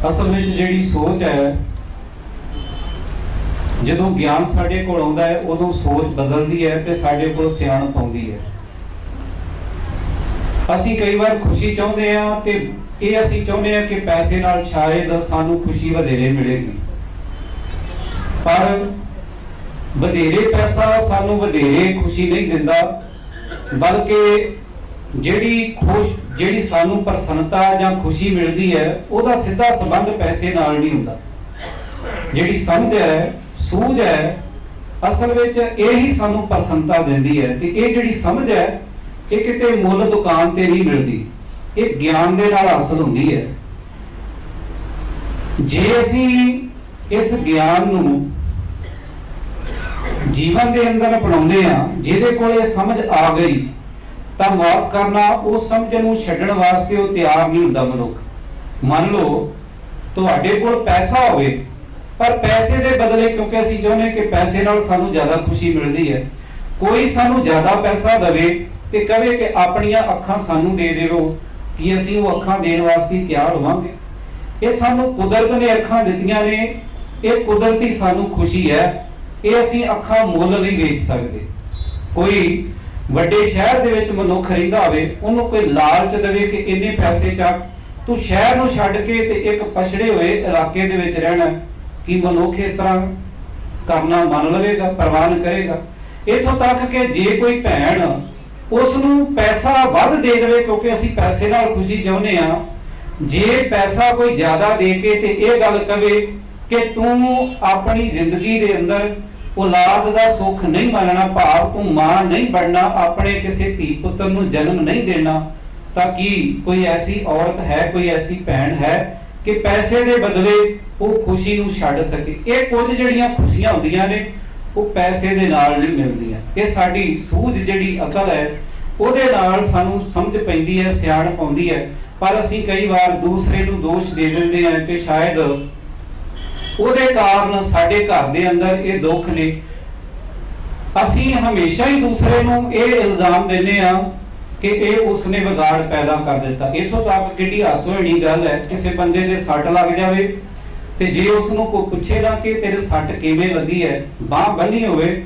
असल में जिहड़ी सोच है, जदों ज्ञान साडे कोल आउंदा है उदों सोच बदलदी है ते साडे कोल सियाणप आउंदी है। असीं कई बार खुशी चाहुंदे आ ते ਇਹ ਅਸੀਂ ਚਾਹੁੰਦੇ ਹਾਂ ਕਿ ਪੈਸੇ ਨਾਲ ਸ਼ਾਇਦ ਸਾਨੂੰ ਖੁਸ਼ੀ ਵਧੇਰੇ ਮਿਲੇਗੀ, ਪਰ ਵਧੇਰੇ ਪੈਸਾ ਸਾਨੂੰ ਵਧੇਰੇ ਖੁਸ਼ੀ ਨਹੀਂ ਦਿੰਦਾ, ਬਲਕਿ ਜਿਹੜੀ ਸਾਨੂੰ ਪ੍ਰਸੰਨਤਾ ਜਾਂ ਖੁਸ਼ੀ ਮਿਲਦੀ ਹੈ ਉਹਦਾ ਸਿੱਧਾ ਸੰਬੰਧ ਪੈਸੇ ਨਾਲ ਨਹੀਂ ਹੁੰਦਾ। ਜਿਹੜੀ ਸਮਝ ਹੈ, ਸੂਝ ਹੈ, ਅਸਲ ਵਿੱਚ ਇਹੀ ਸਾਨੂੰ ਪ੍ਰਸੰਨਤਾ ਦਿੰਦੀ ਹੈ ਤੇ ਇਹ ਜਿਹੜੀ ਸਮਝ ਹੈ ਇਹ ਕਿਤੇ ਮੁੱਲ ਦੁਕਾਨ ਤੇ ਨਹੀਂ ਮਿਲਦੀ, ਇਹ ਗਿਆਨ ਦੇ ਨਾਲ ਹਾਸਲ ਹੁੰਦੀ ਹੈ। ਜੇ ਅਸੀਂ ਇਸ ਗਿਆਨ ਨੂੰ ਜੀਵਨ ਦੇ ਅੰਦਰ ਅਪਣਾਉਂਦੇ ਆ, ਜਿਹਦੇ ਕੋਲ ਇਹ ਸਮਝ ਆ ਗਈ ਤਾਂ ਮਾਫ ਕਰਨਾ, ਉਸ ਸਮਝ ਨੂੰ ਛੱਡਣ ਵਾਸਤੇ ਉਹ ਤਿਆਰ ਨਹੀਂ ਹੁੰਦਾ ਮਨੁੱਖ। ਮੰਨ ਲਓ ਤੁਹਾਡੇ ਕੋਲ ਪੈਸਾ ਹੋਵੇ, ਪਰ ਪੈਸੇ ਦੇ ਬਦਲੇ, ਕਿਉਂਕਿ ਅਸੀਂ ਚਾਹੁੰਦੇ ਕਿ ਪੈਸੇ ਨਾਲ ਸਾਨੂੰ ਜ਼ਿਆਦਾ ਖੁਸ਼ੀ ਮਿਲਦੀ ਹੈ, ਕੋਈ ਸਾਨੂੰ ਜ਼ਿਆਦਾ ਪੈਸਾ ਦੇਵੇ ਤੇ ਕਹੇ ਕਿ ਆਪਣੀਆਂ ਅੱਖਾਂ ਸਾਨੂੰ ਦੇ ਦੇਵੋ, ਕਿ ਅਸੀਂ ਉਹ ਅੱਖਾਂ ਦੇਣ ਵਾਸਤੇ ਤਿਆਰ ਹੋਵਾਂਗੇ। ਇਹ ਸਾਨੂੰ ਕੁਦਰਤ ਨੇ ਅੱਖਾਂ ਦਿੱਤੀਆਂ ਨੇ, ਇਹ ਕੁਦਰਤੀ ਸਾਨੂੰ ਖੁਸ਼ੀ ਹੈ, ਇਹ ਅਸੀਂ ਅੱਖਾਂ ਮੁੱਲ ਨਹੀਂ ਵੇਚ ਸਕਦੇ। ਕੋਈ ਵੱਡੇ ਸ਼ਹਿਰ ਦੇ ਵਿੱਚ ਮਨੁੱਖ ਰਹਿੰਦਾ ਹੋਵੇ, ਉਹਨੂੰ ਕੋਈ ਲਾਲਚ ਦੇਵੇ ਕਿ ਇੰਨੇ ਪੈਸੇ ਚੱਕ, ਤੂੰ ਸ਼ਹਿਰ ਨੂੰ ਛੱਡ ਕੇ ਤੇ ਇੱਕ ਪਛੜੇ ਹੋਏ ਇਲਾਕੇ ਦੇ ਵਿੱਚ ਰਹਿਣਾ, ਕਿ ਮਨੁੱਖ ਇਸ ਤਰ੍ਹਾਂ ਕਰਨਾ ਮੰਨ ਲਵੇਗਾ, ਪ੍ਰਵਾਨ ਕਰੇਗਾ। ਇੱਥੋਂ ਤੱਕ ਕਿ ਜੇ ਕੋਈ ਭੈਣ ਉਸ ਨੂੰ ਪੈਸਾ ਵੱਧ ਦੇ ਦੇਵੇ, ਕਿਉਂਕਿ ਅਸੀਂ ਪੈਸੇ ਨਾਲ ਖੁਸ਼ੀ ਚਾਹੁੰਦੇ ਆ, ਜੇ ਪੈਸਾ ਕੋਈ ਜ਼ਿਆਦਾ ਦੇ ਕੇ ਤੇ ਇਹ ਗੱਲ ਕਵੇ ਕਿ ਤੂੰ ਆਪਣੀ ਜ਼ਿੰਦਗੀ ਦੇ ਅੰਦਰ ਔਲਾਦ ਦਾ ਸੁੱਖ ਨਹੀਂ ਮੰਨਣਾ, ਭਾਵ ਤੂੰ ਮਾਂ ਨਹੀਂ ਬਣਨਾ, ਆਪਣੇ ਕਿਸੇ ਧੀ ਪੁੱਤਰ ਨੂੰ ਜਨਮ ਨਹੀਂ ਦੇਣਾ, ਤਾਂ ਕੀ ਕੋਈ ਐਸੀ ਔਰਤ ਹੈ, ਕੋਈ ਐਸੀ ਭੈਣ ਹੈ ਕਿ ਪੈਸੇ ਦੇ ਬਦਲੇ ਉਹ ਖੁਸ਼ੀ ਨੂੰ ਛੱਡ ਸਕੇ? ਇਹ ਕੁਝ ਜਿਹੜੀਆਂ ਖੁਸ਼ੀਆਂ ਹੁੰਦੀਆਂ ਨੇ ਉਹ ਪੈਸੇ ਦੇ ਨਾਲ ਨਹੀਂ ਮਿਲਦੀਆਂ। ਇਹ ਸਾਡੀ ਸੂਝ ਜਿਹੜੀ ਅਕਲ ਹੈ ਉਹਦੇ ਨਾਲ ਸਾਨੂੰ ਸਮਝ ਪੈਂਦੀ ਹੈ, ਸਿਆਣਪ ਆਉਂਦੀ ਹੈ, ਪਰ ਅਸੀਂ ਕਈ ਵਾਰ ਦੂਸਰੇ ਨੂੰ ਦੋਸ਼ ਦੇ ਦਿੰਦੇ ਹਾਂ ਕਿ ਸ਼ਾਇਦ ਉਹਦੇ ਕਾਰਨ ਸਾਡੇ ਘਰ ਦੇ ਅੰਦਰ ਇਹ ਦੁੱਖ ਨੇ। ਅਸੀਂ ਹਮੇਸ਼ਾ ਹੀ ਦੂਸਰੇ ਨੂੰ ਇਹ ਇਲਜ਼ਾਮ ਦਿੰਦੇ ਹਾਂ ਕਿ ਇਹ ਉਸਨੇ ਵਿਗਾੜ ਪੈਦਾ ਕਰ ਦਿੱਤਾ। ਇੱਥੋਂ ਤੱਕ ਕਿੰਨੀ ਹਾਸੋਹੀਣੀ ਗੱਲ ਹੈ, ਕਿਸੇ ਬੰਦੇ ਦੇ ਸੱਟ ਲੱਗ ਜਾਵੇ ਤੇ ਜੇ ਉਸ ਨੂੰ ਕੋਈ ਪੁੱਛੇ ਨਾ ਕਿ ਤੇਰੇ ਸੱਟ ਕਿਵੇਂ ਲੱਗੀ ਹੈ, ਬਾਹ ਬੰਨੀ ਹੋਵੇ,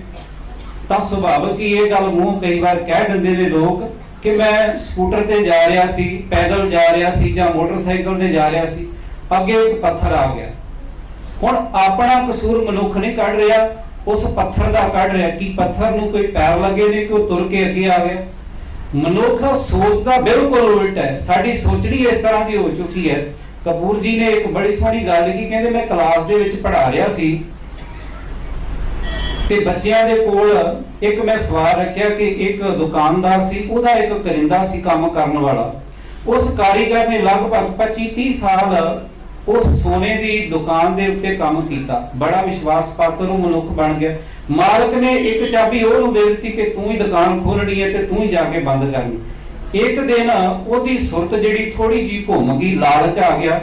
ਤਾਂ ਸੁਭਾਵਿਕ ਹੀ ਇਹ ਗੱਲ ਮੂੰਹ ਕਈ ਵਾਰ ਕਹਿ ਦਿੰਦੇ ਨੇ ਲੋਕ ਕਿ ਮੈਂ ਸਕੂਟਰ ਤੇ ਜਾ ਰਿਹਾ ਸੀ, ਪੈਦਲ ਜਾ ਰਿਹਾ ਸੀ ਜਾਂ ਮੋਟਰਸਾਈਕਲ ਤੇ ਜਾ ਰਿਹਾ ਸੀ, ਅੱਗੇ ਇੱਕ ਪੱਥਰ ਆ ਗਿਆ। ਹੁਣ ਆਪਣਾ ਕਸੂਰ ਮਨੁੱਖ ਨਹੀਂ ਕੱਢ ਰਿਹਾ, ਉਸ ਪੱਥਰ ਦਾ ਕੱਢ ਰਿਹਾ ਕਿ ਪੱਥਰ ਨੂੰ ਕੋਈ ਪੈਰ ਲੱਗੇ ਨੇ ਕਿ ਉਹ ਤੁਰ ਕੇ ਅੱਗੇ ਆ ਗਿਆ। ਮਨੁੱਖ ਸੋਚਦਾ ਬਿਲਕੁਲ ਉਲਟ ਹੈ, ਸਾਡੀ ਸੋਚਣੀ ਇਸ ਤਰ੍ਹਾਂ ਦੀ ਹੋ ਚੁੱਕੀ ਹੈ। ਕਪੂਰ ਜੀ ਨੇ ਇੱਕ ਬੜੀ ਸੋਹਣੀ ਗੱਲ ਲਿਖੀ, ਕਹਿੰਦੇ ਮੈਂ ਕਲਾਸ ਦੇ ਵਿੱਚ ਪੜ੍ਹਾ ਰਿਹਾ ਸੀ ਤੇ ਬੱਚਿਆਂ ਦੇ ਕੋਲ ਇੱਕ ਮੈਂ ਸਵਾਲ ਰੱਖਿਆ ਕਿ ਇੱਕ ਦੁਕਾਨਦਾਰ ਸੀ, ਉਹਦਾ ਇੱਕ ਕਰਿੰਦਾ ਸੀ ਕੰਮ ਕਰਨ ਵਾਲਾ। ਉਸ ਕਾਰੀਗਰ ਨੇ ਲਗਭਗ 25-30 ਸਾਲ ਉਸ ਸੋਨੇ ਦੀ ਦੁਕਾਨ ਦੇ ਉੱਤੇ ਕੰਮ ਕੀਤਾ, ਬੜਾ ਵਿਸ਼ਵਾਸ ਪਾਤਰ ਉਹ ਮਨੁੱਖ ਬਣ ਗਿਆ। ਮਾਲਕ ਨੇ ਇੱਕ ਚਾਬੀ ਉਹਨੂੰ ਦੇ ਦਿੱਤੀ ਕਿ ਤੂੰ ਹੀ ਦੁਕਾਨ ਖੋਲਣੀ ਹੈ ਤੇ ਤੂੰ ਹੀ ਜਾ ਕੇ ਬੰਦ ਕਰਨੀ। ਇੱਕ ਦਿਨ ਉਹਦੀ ਸੁਰਤ ਜਿਹੜੀ ਥੋੜੀ ਜੀ ਘੁੰਮ ਗਈ, ਲਾਲਚ ਆ ਗਿਆ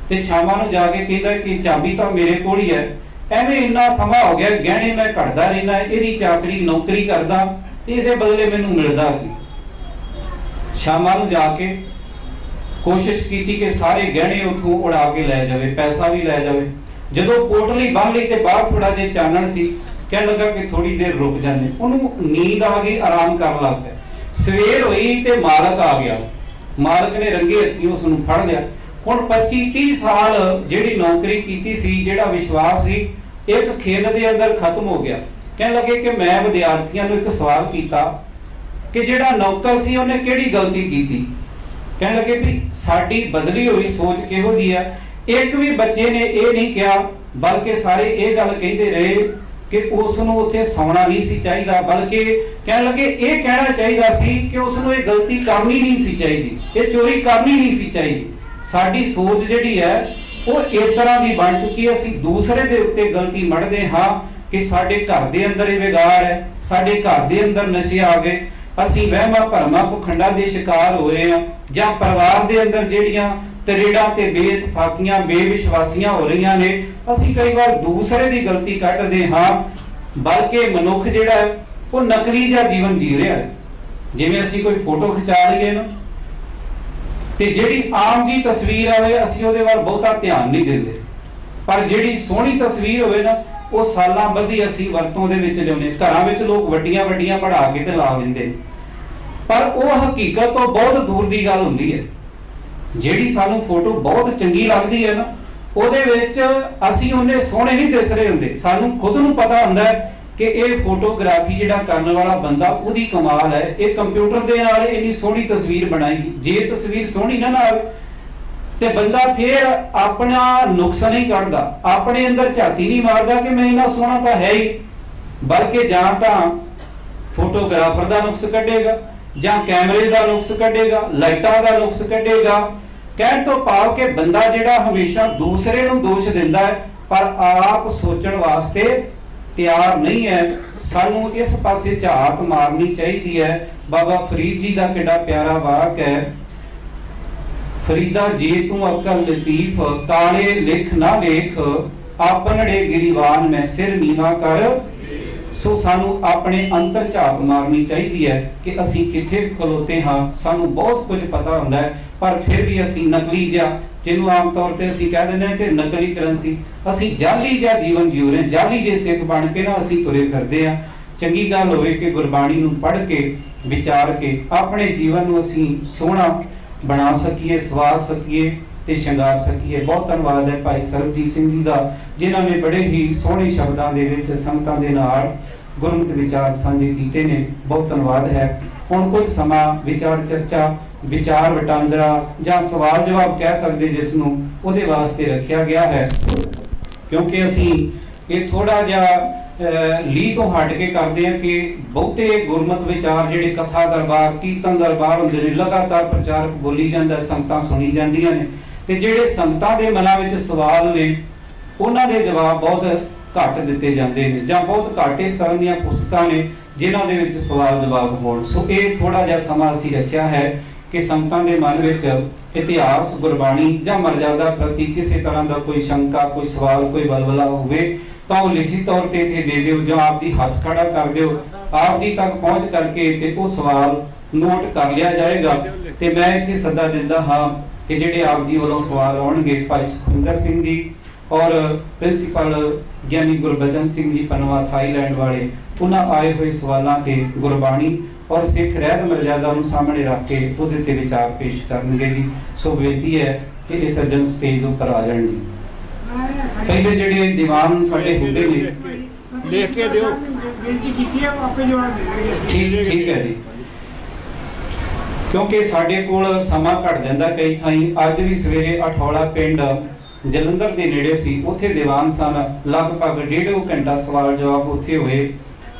ਤੇ ਸ਼ਾਮਾਂ ਨੂੰ ਜਾ ਕੇ ਕਹਿੰਦਾ ਕਿ ਚਾਬੀ ਤਾਂ ਮੇਰੇ ਕੋਲ ਹੀ ਹੈ, ਐਵੇਂ ਇੰਨਾ ਸਮਾਂ ਹੋ ਗਿਆ ਗਹਿਣੇ ਮੈਂ ਘੜਦਾ ਰਹਿਣਾ, ਇਹਦੀ ਚਾਕਰੀ ਨੌਕਰੀ ਕਰਦਾ ਤੇ ਇਹਦੇ ਬਦਲੇ ਮੈਨੂੰ ਮਿਲਦਾ ਕੀ? ਸ਼ਾਮਾਂ ਨੂੰ ਜਾ ਕੇ ਕੋਸ਼ਿਸ਼ ਕੀਤੀ ਕਿ ਸਾਰੇ ਗਹਿਣੇ ਉੱਥੋਂ ਉਡਾ ਕੇ ਲੈ ਜਾਵੇ, ਪੈਸਾ ਵੀ ਲੈ ਜਾਵੇ। ਜਦੋਂ ਪੋਟਲੀ ਬੰਨ ਲਈ ਤੇ ਬਾਹਰ ਥੋੜਾ ਜਿਹਾ ਚਾਨਣ ਸੀ, ਕਹਿਣ ਲੱਗਾ ਕਿ ਥੋੜੀ ਦੇਰ ਰੁਕ ਜਾਂਦੇ। ਉਹਨੂੰ ਨੀਂਦ ਆ ਗਈ, ਆਰਾਮ ਕਰਨ ਲੱਗ ਪਿਆ। ਸਵੇਰ ਹੋਈ ਤੇ ਮਾਲਕ ਆ ਗਿਆ, ਮਾਲਕ ਨੇ ਰੰਗੇ ਹੱਥੀਂ ਉਸ ਨੂੰ ਫੜ ਲਿਆ। ਹੁਣ 25-30 ਸਾਲ ਜਿਹੜੀ ਨੌਕਰੀ ਕੀਤੀ ਸੀ, ਜਿਹੜਾ ਵਿਸ਼ਵਾਸ ਸੀ, ਇੱਕ ਖੇਲ ਦੇ ਅੰਦਰ ਖਤਮ ਹੋ ਗਿਆ। ਕਹਿਣ ਲੱਗੇ ਕਿ ਮੈਂ ਵਿਦਿਆਰਥੀਆਂ ਨੂੰ ਇੱਕ ਸਵਾਲ ਕੀਤਾ ਕਿ ਜਿਹੜਾ ਨੌਕਰ ਸੀ ਉਹਨੇ ਕਿਹੜੀ ਗਲਤੀ ਕੀਤੀ? ਕਹਿਣ ਲੱਗੇ ਵੀ ਸਾਡੀ ਬਦਲੀ ਹੋਈ ਸੋਚ ਕਿਹੋ ਜਿਹੀ ਹੈ। ਇੱਕ ਵੀ ਬੱਚੇ ਨੇ ਇਹ ਨਹੀਂ ਕਿਹਾ, ਬਲਕਿ ਸਾਰੇ ਇਹ ਗੱਲ ਕਹਿੰਦੇ ਰਹੇ ਕਿ ਉਸ ਨੂੰ ਉੱਥੇ ਸੌਣਾ ਨਹੀਂ ਸੀ ਚਾਹੀਦਾ, ਬਲਕਿ ਕਹਿਣ ਲੱਗੇ ਇਹ ਕਹਿਣਾ ਚਾਹੀਦਾ ਸੀ ਕਿ ਉਸ ਨੂੰ ਇਹ ਗਲਤੀ ਕਰਨੀ ਨਹੀਂ ਸੀ ਚਾਹੀਦੀ, ਇਹ ਚੋਰੀ ਕਰਨੀ ਨਹੀਂ ਸੀ ਚਾਹੀਦੀ। ਸਾਡੀ ਸੋਚ ਜਿਹੜੀ ਹੈ ਉਹ ਇਸ ਤਰ੍ਹਾਂ ਦੀ ਬਣ ਚੁੱਕੀ ਹੈ, ਅਸੀਂ ਦੂਸਰੇ ਦੇ ਉੱਤੇ ਗਲਤੀ ਮੜਦੇ ਹਾਂ ਕਿ ਸਾਡੇ ਘਰ ਦੇ ਅੰਦਰ ਇਹ ਵਿਗਾੜ ਹੈ, ਸਾਡੇ ਘਰ ਦੇ ਅੰਦਰ ਨਸ਼ੇ ਆ ਗਏ, ਅਸੀਂ ਵਹਿਮਾਂ ਭਰਮਾਂ ਪਖੰਡਾਂ ਦੇ ਸ਼ਿਕਾਰ ਹੋ ਰਹੇ ਹਾਂ, ਜਾਂ ਪਰਿਵਾਰ ਦੇ ਅੰਦਰ ਜਿਹੜੀਆਂ ਤਰੇੜਾਂ ਤੇ ਬੇਇਤਫਾਕੀਆਂ ਬੇਵਿਸ਼ਵਾਸੀਆਂ ਹੋ ਰਹੀਆਂ ਨੇ, ਅਸੀਂ ਕਈ ਵਾਰ ਦੂਸਰੇ ਦੀ ਗਲਤੀ ਕੱਢਦੇ ਹਾਂ, ਬਲਕਿ ਮਨੁੱਖ ਜਿਹੜਾ ਹੈ ਉਹ ਨਕਲੀ ਜਿਹਾ ਜੀਵਨ ਜੀ ਰਿਹਾ ਹੈ। ਜਿਵੇਂ ਅਸੀਂ ਕੋਈ ਫੋਟੋ ਖਿਚਾ ਲਈਏ ਨਾ, ਤੇ ਜਿਹੜੀ ਆਮ ਜੀ ਤਸਵੀਰ ਆਵੇ ਅਸੀਂ ਉਹਦੇ ਵੱਲ ਬਹੁਤਾ ਧਿਆਨ ਨਹੀਂ ਦਿੰਦੇ, ਪਰ ਜਿਹੜੀ ਸੋਹਣੀ ਤਸਵੀਰ ਹੋਵੇ ਨਾ ਉਹ ਸਾਲਾਂ ਬੱਧੀ ਅਸੀਂ ਵਰਤੋਂ ਦੇ ਵਿੱਚ ਲਿਆਉਂਦੇ। ਘਰਾਂ ਵਿੱਚ ਲੋਕ ਵੱਡੀਆਂ ਵੱਡੀਆਂ ਬਣਾ ਕੇ ਤੇ ਲਾ ਲੈਂਦੇ, ਪਰ ਉਹ ਹਕੀਕਤ ਤੋਂ ਬਹੁਤ ਦੂਰ ਦੀ ਗੱਲ ਹੁੰਦੀ ਹੈ। ਜਿਹੜੀ ਸਾਨੂੰ ਫੋਟੋ ਬਹੁਤ ਚੰਗੀ ਲੱਗਦੀ ਹੈ ਨਾ, ਉਹਦੇ ਵਿੱਚ ਅਸੀਂ ਉਹਨੇ ਸੋਹਣੇ ਨਹੀਂ ਦਿਸ ਰਹੇ ਹੁੰਦੇ। ਸਾਨੂੰ ਖੁਦ ਨੂੰ ਪਤਾ ਹੁੰਦਾ ਹੈ ਕਿ ਇਹ ਫੋਟੋਗ੍ਰਾਫੀ ਜਿਹੜਾ ਕਰਨ ਵਾਲਾ ਬੰਦਾ ਉਹਦੀ ਕਮਾਲ ਹੈ, ਇਹ ਕੰਪਿਊਟਰ ਦੇ ਨਾਲ ਇੰਨੀ ਸੋਹਣੀ ਤਸਵੀਰ ਬਣਾਈ। ਜੇ ਤਸਵੀਰ ਸੋਹਣੀ ਨਾ ਆਵੇ ਤੇ ਬੰਦਾ ਫੇਰ ਆਪਣਾ ਨੁਕਸ ਨਹੀਂ ਕੱਢਦਾ, ਆਪਣੇ ਅੰਦਰ ਝਾਤੀ ਨਹੀਂ ਮਾਰਦਾ ਕਿ ਮੈਂ ਇੰਨਾ ਸੋਹਣਾ ਤਾਂ ਹੈ ਹੀ, ਬਲਕਿ ਜਾਂ ਤਾਂ ਫੋਟੋਗ੍ਰਾਫਰ ਦਾ ਨੁਕਸ ਕੱਢੇਗਾ, ਜਾਂ ਕੈਮਰੇ ਦਾ ਨੁਕਸ ਕੱਢੇਗਾ, ਲਾਈਟਾਂ ਦਾ ਨੁਕਸ ਕੱਢੇਗਾ। ਕਹਿਣ ਤੋਂ ਭਾਵ ਕਿ ਬੰਦਾ ਜਿਹੜਾ ਹਮੇਸ਼ਾ ਦੂਸਰੇ ਨੂੰ ਦੋਸ਼ ਦਿੰਦਾ ਹੈ ਪਰ ਆਪ ਸੋਚਣ ਵਾਸਤੇ ਤਿਆਰ ਨਹੀਂ ਹੈ। ਸਾਨੂੰ ਇਸ ਪਾਸੇ ਝਾਤ ਮਾਰਨੀ ਚਾਹੀਦੀ ਹੈ। ਬਾਬਾ ਫਰੀਦ ਜੀ ਦਾ ਕਿੱਡਾ ਪਿਆਰਾ ਵਾਕ ਹੈ, ਫਰੀਦਾ ਜੇ ਤੂੰ ਅਕਲ ਲਤੀਫ, ਕਾਲੇ ਲਿਖ ਨਾ ਲੇਖ, ਆਪਨੜੇ ਗਿਰੀਵਾਨ ਮੈਂ ਸਿਰ ਨੀਵਾ ਕਰ। ਸੋ ਸਾਨੂੰ ਆਪਣੇ ਅੰਤਰ ਝਾਤ ਮਾਰਨੀ ਚਾਹੀਦੀ ਹੈ ਕਿ ਅਸੀਂ ਕਿੱਥੇ ਖਲੋਤੇ ਹਾਂ। ਸਾਨੂੰ ਬਹੁਤ ਕੁਝ ਪਤਾ ਹੁੰਦਾ ਹੈ, ਪਰ ਫਿਰ ਵੀ ਅਸੀਂ ਨਕਲੀ ਜਿਹਾ, ਜਿਹਨੂੰ ਆਮ ਤੌਰ ਤੇ ਅਸੀਂ ਕਹਿ ਦਿੰਦੇ ਹਾਂ ਕਿ ਨਕਲੀ ਕਰੰਸੀ, ਅਸੀਂ ਜਾਲੀ ਜਿਹਾ ਜੀਵਨ ਜਿਉ ਰਹੇ, ਜਾਲੀ ਜੇ ਸਿੱਖ ਬਣ ਕੇ ਨਾ ਅਸੀਂ ਤੁਰੇ ਫਿਰਦੇ ਹਾਂ। ਚੰਗੀ ਗੱਲ ਹੋਵੇ ਕਿ ਗੁਰਬਾਣੀ ਨੂੰ ਪੜ੍ਹ ਕੇ ਵਿਚਾਰ ਕੇ ਆਪਣੇ ਜੀਵਨ ਨੂੰ ਅਸੀਂ ਸੋਹਣਾ ਬਣਾ ਸਕੀਏ, ਸਵਾਰ ਸਕੀਏ ਤੇ ਸ਼ਿੰਗਾਰ ਸਕੀਏ। ਬਹੁਤ ਧੰਨਵਾਦ ਹੈ ਭਾਈ ਸਰਬਜੀਤ ਸਿੰਘ ਜੀ ਦਾ, ਜਿਨ੍ਹਾਂ ਨੇ ਬੜੇ ਹੀ ਸੋਹਣੇ ਸ਼ਬਦਾਂ ਦੇ ਵਿੱਚ ਸੰਗਤਾਂ ਦੇ ਨਾਲ ਗੁਰਮਤਿ ਵਿਚਾਰ ਸਾਂਝੇ ਕੀਤੇ ਨੇ। ਬਹੁਤ ਧੰਨਵਾਦ ਹੈ। ਹੁਣ ਕੁਝ ਸਮਾਂ ਵਿਚਾਰ ਚਰਚਾ, ਵਿਚਾਰ ਵਟਾਂਦਰਾ ਜਾਂ ਸਵਾਲ ਜਵਾਬ ਕਹਿ ਸਕਦੇ ਜਿਸ ਨੂੰ, ਉਹਦੇ ਵਾਸਤੇ ਰੱਖਿਆ ਗਿਆ ਹੈ, ਕਿਉਂਕਿ ਅਸੀਂ ਇਹ ਥੋੜਾ ਜਿਹਾ ਲੀ ਤੋਂ ਹਟ ਕੇ ਕਰਦੇ ਹਾਂ ਕਿ ਬਹੁਤੇ ਗੁਰਮਤ ਵਿਚਾਰ ਜਿਹੜੇ ਕਥਾ ਦਰਬਾਰ, ਕੀਰਤਨ ਦਰਬਾਰ ਹੁੰਦੇ ਨੇ, ਲਗਾਤਾਰ ਪ੍ਰਚਾਰਕ ਬੋਲੀ ਜਾਂਦਾ, ਸੰਗਤਾਂ ਸੁਣੀ ਜਾਂਦੀਆਂ ਨੇ, ਤੇ ਜਿਹੜੇ ਸੰਗਤਾਂ ਦੇ ਮਨਾਂ ਵਿੱਚ ਸਵਾਲ ਨੇ ਉਹਨਾਂ ਦੇ ਜਵਾਬ ਬਹੁਤ ਘੱਟ ਦਿੱਤੇ ਜਾਂਦੇ ਨੇ, ਜਾਂ ਬਹੁਤ ਘੱਟ ਇਸ ਤਰ੍ਹਾਂ ਦੀਆਂ ਪੁਸਤਕਾਂ ਨੇ ਜਿਨ੍ਹਾਂ ਦੇ ਵਿੱਚ ਸਵਾਲ ਜਵਾਬ ਹੋਣ। ਸੋ ਇਹ ਥੋੜਾ ਜਿਹਾ ਸਮਾਂ ਅਸੀਂ ਰੱਖਿਆ ਹੈ ਕਿ ਸੰਗਤਾਂ ਦੇ ਮਨ ਵਿੱਚ ਇਤਿਹਾਸ, ਗੁਰਬਾਣੀ ਜਾਂ ਮਰਜ਼ਾਦਾ ਪ੍ਰਤੀ ਕਿਸੇ ਤਰ੍ਹਾਂ ਦਾ ਕੋਈ ਸ਼ੰਕਾ, ਕੋਈ ਸਵਾਲ, ਕੋਈ ਵਲਵਲਾ ਹੋਵੇ ਤਾਂ ਉਹ ਲਿਖਤੀ ਤੌਰ ਤੇ ਇੱਥੇ ਦੇ ਦਿਓ, ਜਾਂ ਆਪ ਦੀ ਹੱਥ ਖੜਾ ਕਰ ਦਿਓ, ਆਪ ਦੀ ਤੱਕ ਪਹੁੰਚ ਕਰਕੇ ਤੇ ਉਹ ਸਵਾਲ ਨੋਟ ਕਰ ਲਿਆ ਜਾਏਗਾ। ਤੇ ਮੈਂ ਇੱਥੇ ਸੱਦਾ ਦਿੰਦਾ ਹਾਂ ਕਿ ਜਿਹੜੇ ਆਪ ਜੀ ਵੱਲੋਂ ਸਵਾਲ ਆਉਣਗੇ, ਭਾਈ ਸੁਖਿੰਦਰ ਸਿੰਘ ਜੀ ਔਰ ਪ੍ਰਿੰਸੀਪਲ ਗਿਆਨੀ ਗੁਰਬਚਨ ਸਿੰਘ ਜੀ ਪਨਵਾ ਥਾਈਲੈਂਡ ਵਾਲੇ, ਉਹਨਾਂ ਆਏ ਹੋਏ ਸਵਾਲਾਂ ਤੇ ਗੁਰਬਾਣੀ ਔਰ ਸਿੱਖ ਰਹਿਤ ਮਰਜ਼ਾਦਾ ਨੂੰ ਸਾਹਮਣੇ ਰੱਖ ਕੇ ਉਹਦੇ ਤੇ ਵਿਚਾਰ ਪੇਸ਼ ਕਰਨਗੇ ਜੀ। ਸੋ ਬੇਨਤੀ ਹੈ ਕਿ ਇਹ ਸੱਜਣ ਸਟੇਜ ਉੱਪਰ ਆ ਜਾਣ ਜੀ। ਪਹਿਲੇ ਜਿਹੜੇ ਦੀਵਾਨ ਸਾਡੇ ਹੁੰਦੇ ਨੇ, ਦੇਖ ਕੇ ਦਿਓ, ਬੇਨਤੀ ਕੀਤੀ ਹੈ ਉਹ ਆਪੇ ਜਵਾਬ ਦੇ ਦੇਣਗੇ। ਠੀਕ ਹੈ ਜੀ, ਕਿਉਂਕਿ ਸਾਡੇ ਕੋਲ ਸਮਾਂ ਘੱਟ ਜਾਂਦਾ ਕਈ ਥਾਈਂ। ਅੱਜ ਵੀ ਸਵੇਰੇ ਅਠੌਲਾ ਪਿੰਡ ਜਲੰਧਰ ਦੇ ਨੇੜੇ ਸੀ, ਉੱਥੇ ਦੀਵਾਨ ਸਨ, ਲਗਭਗ 1.5 ਘੰਟਾ ਸਵਾਲ ਜਵਾਬ ਉੱਥੇ ਹੋਏ